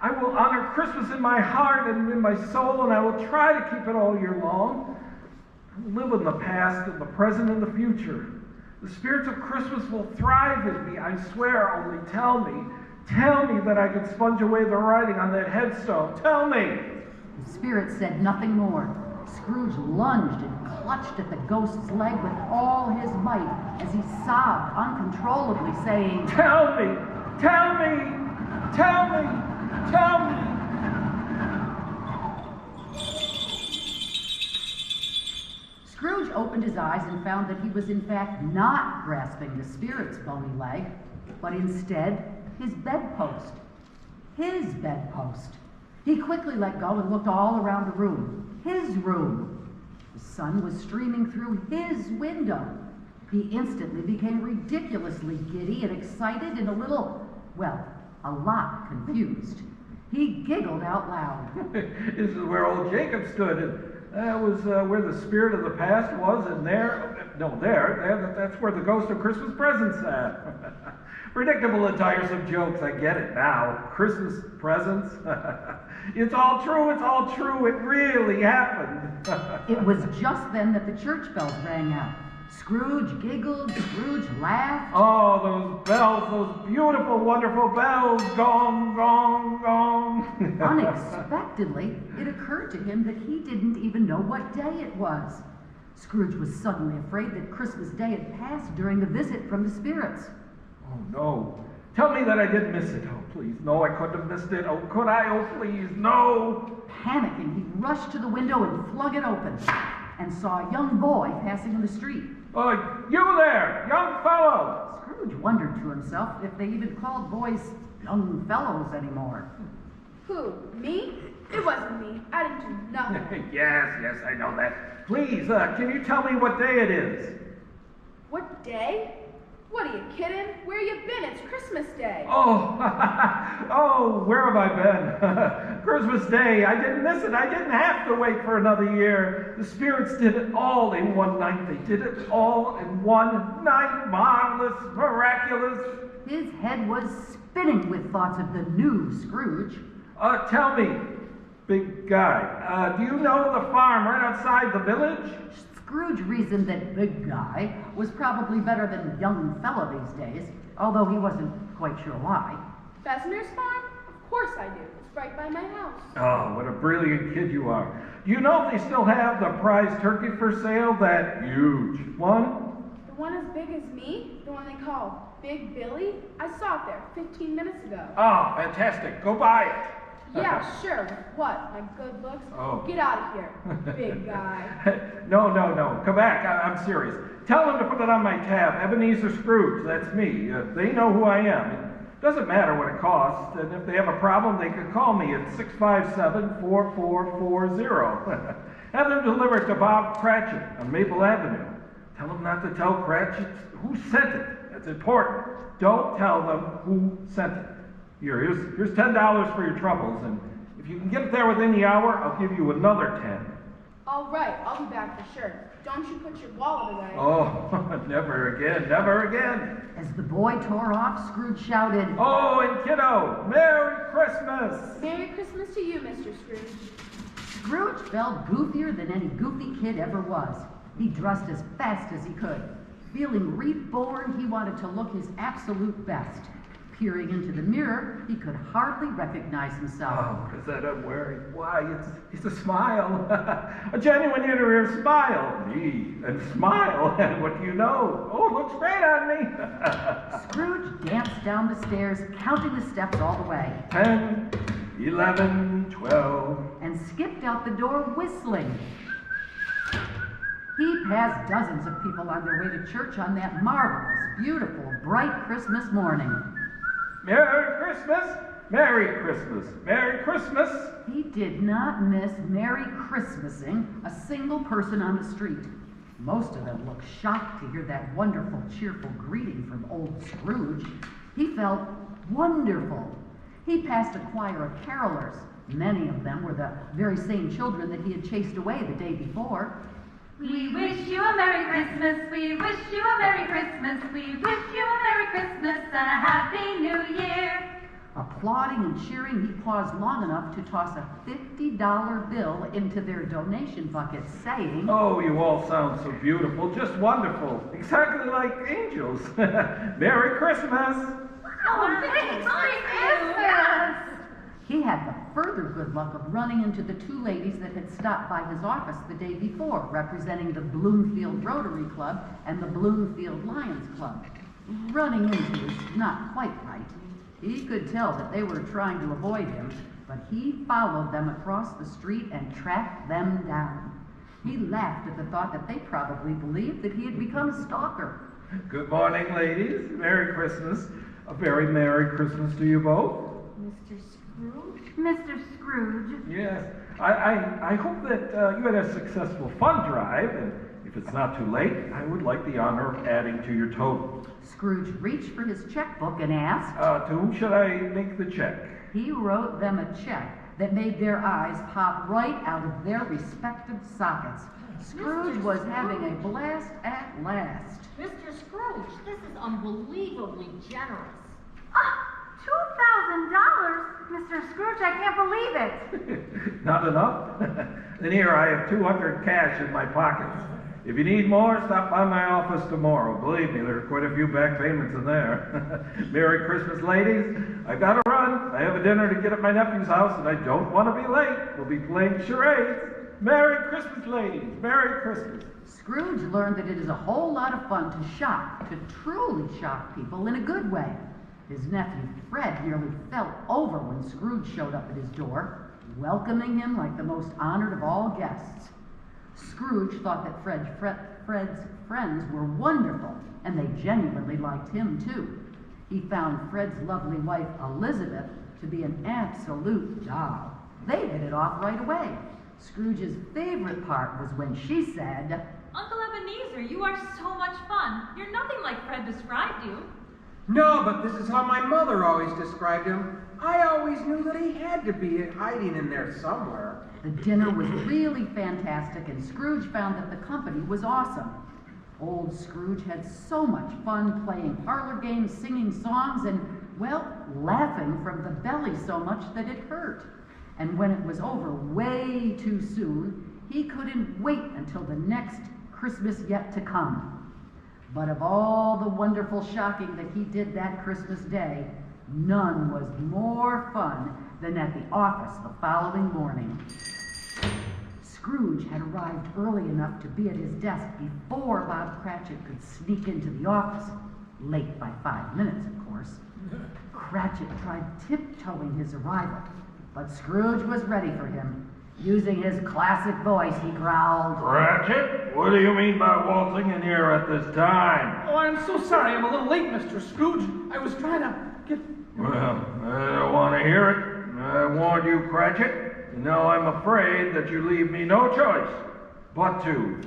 [SPEAKER 5] I will honor Christmas in my heart and in my soul, and I will try to keep it all year long. I will live in the past and the present and the future. The spirits of Christmas will thrive in me, I swear. Only tell me that I can sponge away the writing on that headstone. Tell me.
[SPEAKER 6] The spirit said nothing more. Scrooge lunged and clutched at the ghost's leg with all his might as he sobbed uncontrollably, saying,
[SPEAKER 5] Tell me, tell me, tell me, tell me.
[SPEAKER 6] Scrooge opened his eyes and found that he was in fact not grasping the spirit's bony leg, but instead his bedpost. His bedpost. He quickly let go and looked all around the room. His room. The sun was streaming through his window. He instantly became ridiculously giddy and excited and a lot confused. He giggled out loud.
[SPEAKER 5] This is where old Jacob stood, and that was where the spirit of the past was, and that's where the ghost of Christmas presents sat. Predictable and tiresome jokes, I get it now. Christmas presents. It's all true, it really happened.
[SPEAKER 6] It was just then that the church bells rang out. Scrooge giggled, Scrooge laughed.
[SPEAKER 5] Oh, those bells, those beautiful, wonderful bells. Gong, gong, gong.
[SPEAKER 6] Unexpectedly, it occurred to him that he didn't even know what day it was. Scrooge was suddenly afraid that Christmas Day had passed during the visit from the spirits.
[SPEAKER 5] Oh, no. Tell me that I didn't miss it. Oh, please. No, I couldn't have missed it. Oh, could I? Oh, please. No.
[SPEAKER 6] Panicking, he rushed to the window and flung it open and saw a young boy passing in the street.
[SPEAKER 5] You there, young fellow!
[SPEAKER 6] Scrooge wondered to himself if they even called boys young fellows anymore.
[SPEAKER 12] Who? Me? It wasn't me. I didn't do nothing.
[SPEAKER 5] Yes, I know that. Please, can you tell me what day it is?
[SPEAKER 12] What day? What are you kidding? Where you been? It's Christmas Day.
[SPEAKER 5] Oh, oh, where have I been? Christmas Day. I didn't miss it. I didn't have to wait for another year. The spirits did it all in one night. They did it all in one night. Marvelous, miraculous.
[SPEAKER 6] His head was spinning with thoughts of the new Scrooge.
[SPEAKER 5] Tell me, big guy, do you know the farm right outside the village?
[SPEAKER 6] Scrooge reasoned that big guy was probably better than young fella these days, although he wasn't quite sure why.
[SPEAKER 12] Bessemer's farm? Of course I do. It's right by my house.
[SPEAKER 5] Oh, what a brilliant kid you are. Do you know if they still have the prize turkey for sale, that huge one?
[SPEAKER 12] The one as big as me? The one they call Big Billy? I saw it there 15 minutes ago.
[SPEAKER 5] Oh, fantastic. Go buy it.
[SPEAKER 12] Yeah, sure. What? My good looks?
[SPEAKER 5] Oh.
[SPEAKER 12] Get out of here, big guy.
[SPEAKER 5] No. Come back. I'm serious. Tell them to put it on my tab. Ebenezer Scrooge. That's me. They know who I am. It doesn't matter what it costs. And if they have a problem, they can call me at 657-4440. Have them deliver it to Bob Cratchit on Maple Avenue. Tell them not to tell Cratchit who sent it. That's important. Don't tell them who sent it. Here's $10 for your troubles, and if you can get it there within the hour, I'll give you another 10.
[SPEAKER 12] All right, I'll be back for sure. Don't you put your wallet away.
[SPEAKER 5] Oh, never again, never again.
[SPEAKER 6] As the boy tore off, Scrooge shouted,
[SPEAKER 5] Oh, and kiddo, Merry Christmas!
[SPEAKER 12] Merry Christmas to you, Mr. Scrooge.
[SPEAKER 6] Scrooge felt goofier than any goofy kid ever was. He dressed as fast as he could. Feeling reborn, he wanted to look his absolute best. Peering into the mirror, he could hardly recognize himself.
[SPEAKER 5] Oh, what is that I'm wearing? Why, it's a smile. A genuine inner-ear smile. Me, and smile, and what do you know? Oh, it looks great on me.
[SPEAKER 6] Scrooge danced down the stairs, counting the steps all the way.
[SPEAKER 5] 10, 11, 12.
[SPEAKER 6] And skipped out the door whistling. He passed dozens of people on their way to church on that marvelous, beautiful, bright Christmas morning.
[SPEAKER 5] Merry Christmas! Merry Christmas! Merry Christmas!
[SPEAKER 6] He did not miss Merry Christmasing a single person on the street. Most of them looked shocked to hear that wonderful, cheerful greeting from old Scrooge. He felt wonderful. He passed a choir of carolers. Many of them were the very same children that he had chased away the day before.
[SPEAKER 4] We wish you a Merry Christmas, we wish you a Merry Christmas, we wish you a Merry Christmas and a Happy New Year.
[SPEAKER 6] Applauding and cheering, he paused long enough to toss a $50 bill into their donation bucket, saying,
[SPEAKER 5] Oh, you all sound so beautiful, just wonderful, exactly like angels. Merry Christmas!
[SPEAKER 4] Oh, thanks, Merry Christmas!
[SPEAKER 6] He had the further good luck of running into the two ladies that had stopped by his office the day before, representing the Bloomfield Rotary Club and the Bloomfield Lions Club. Running into is not quite right. He could tell that they were trying to avoid him, but he followed them across the street and tracked them down. He laughed at the thought that they probably believed that he had become a stalker.
[SPEAKER 5] Good morning, ladies. Merry Christmas. A very Merry Christmas to you both.
[SPEAKER 9] Mr. Scrooge?
[SPEAKER 4] Mr. Scrooge.
[SPEAKER 5] Yes. I hope that you had a successful fund drive, and if it's not too late, I would like the honor of adding to your total.
[SPEAKER 6] Scrooge reached for his checkbook and asked,
[SPEAKER 5] To whom should I make the check?
[SPEAKER 6] He wrote them a check that made their eyes pop right out of their respective sockets. Scrooge was having a blast at last.
[SPEAKER 9] Mr. Scrooge, this is unbelievably generous.
[SPEAKER 4] $2,000? Mr. Scrooge, I can't believe it.
[SPEAKER 5] Not enough? Then here, I have $200 cash in my pockets. If you need more, stop by my office tomorrow. Believe me, there are quite a few back payments in there. Merry Christmas, ladies. I gotta run. I have a dinner to get at my nephew's house, and I don't want to be late. We'll be playing charades. Merry Christmas, ladies. Merry Christmas.
[SPEAKER 6] Scrooge learned that it is a whole lot of fun to shock, to truly shock people in a good way. His nephew Fred nearly fell over when Scrooge showed up at his door, welcoming him like the most honored of all guests. Scrooge thought that Fred's friends were wonderful, and they genuinely liked him too. He found Fred's lovely wife Elizabeth to be an absolute doll. They hit it off right away. Scrooge's favorite part was when she said,
[SPEAKER 4] Uncle Ebenezer, you are so much fun. You're nothing like Fred described you.
[SPEAKER 8] No, but this is how my mother always described him. I always knew that he had to be hiding in there somewhere.
[SPEAKER 6] The dinner was really fantastic, and Scrooge found that the company was awesome. Old Scrooge had so much fun playing parlor games, singing songs, and, well, laughing from the belly so much that it hurt. And when it was over way too soon, he couldn't wait until the next Christmas yet to come. But of all the wonderful shocking that he did that Christmas day, none was more fun than at the office the following morning. Scrooge had arrived early enough to be at his desk before Bob Cratchit could sneak into the office. Late by 5 minutes, of course. Cratchit tried tiptoeing his arrival, but Scrooge was ready for him. Using his classic voice, he growled,
[SPEAKER 5] Cratchit, what do you mean by waltzing in here at this time?
[SPEAKER 7] Oh, I'm so sorry. I'm a little late, Mr. Scrooge. I was trying to get...
[SPEAKER 5] Well, I don't want to hear it. I warned you, Cratchit. And now I'm afraid that you leave me no choice but to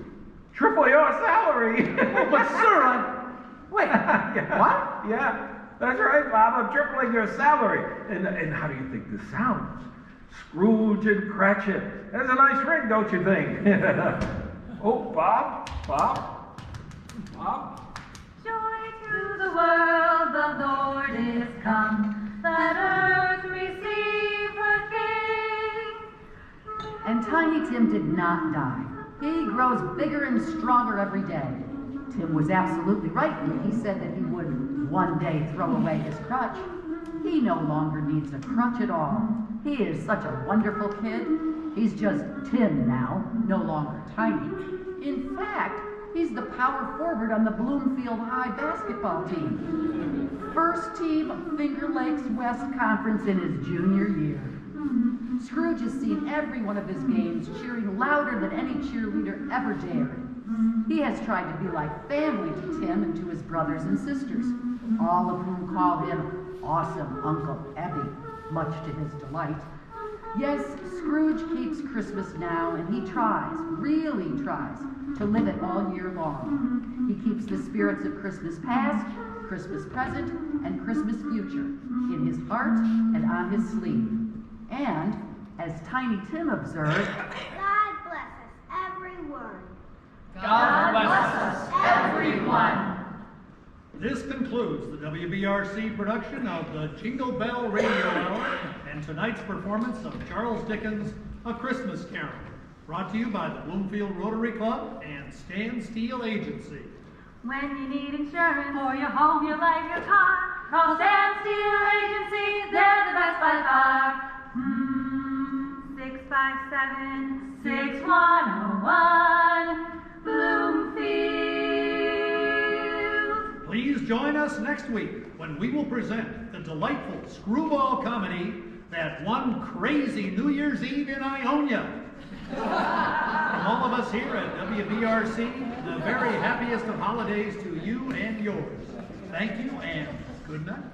[SPEAKER 5] triple your salary.
[SPEAKER 7] Oh, but sir,
[SPEAKER 5] Wait, yeah. What? Yeah, that's right, Bob. I'm tripling your salary. And how do you think this sounds? Scrooge and Cratchit. That's a nice ring, don't you think? Oh, Bob?
[SPEAKER 4] Joy to the world, the Lord is come. Let earth receive her King.
[SPEAKER 6] And Tiny Tim did not die. He grows bigger and stronger every day. Tim was absolutely right when he said that he would one day throw away his crutch. He no longer needs a crutch at all. He is such a wonderful kid. He's just Tim now, no longer Tiny. In fact, he's the power forward on the Bloomfield High basketball team. First team of Finger Lakes West Conference in his junior year. Scrooge has seen every one of his games, cheering louder than any cheerleader ever dared. He has tried to be like family to Tim and to his brothers and sisters, all of whom call him Awesome Uncle Ebby, much to his delight. Yes, Scrooge keeps Christmas now, and he tries, really tries, to live it all year long. He keeps the spirits of Christmas past, Christmas present, and Christmas future in his heart and on his sleeve. And, as Tiny Tim observed,
[SPEAKER 16] God bless us, everyone.
[SPEAKER 7] God bless us, everyone.
[SPEAKER 3] This concludes the WBRC production of the Jingle Bell Radio Hour and tonight's performance of Charles Dickens' A Christmas Carol, brought to you by the Bloomfield Rotary Club and Stan Steele Agency.
[SPEAKER 4] When you need insurance for your home, your life, your car, call Stan Steele Agency, they're the best by far. 657-6101, Bloomfield.
[SPEAKER 3] Please join us next week when we will present the delightful screwball comedy, That One Crazy New Year's Eve in Ionia. From all of us here at WBRC, the very happiest of holidays to you and yours. Thank you and good night.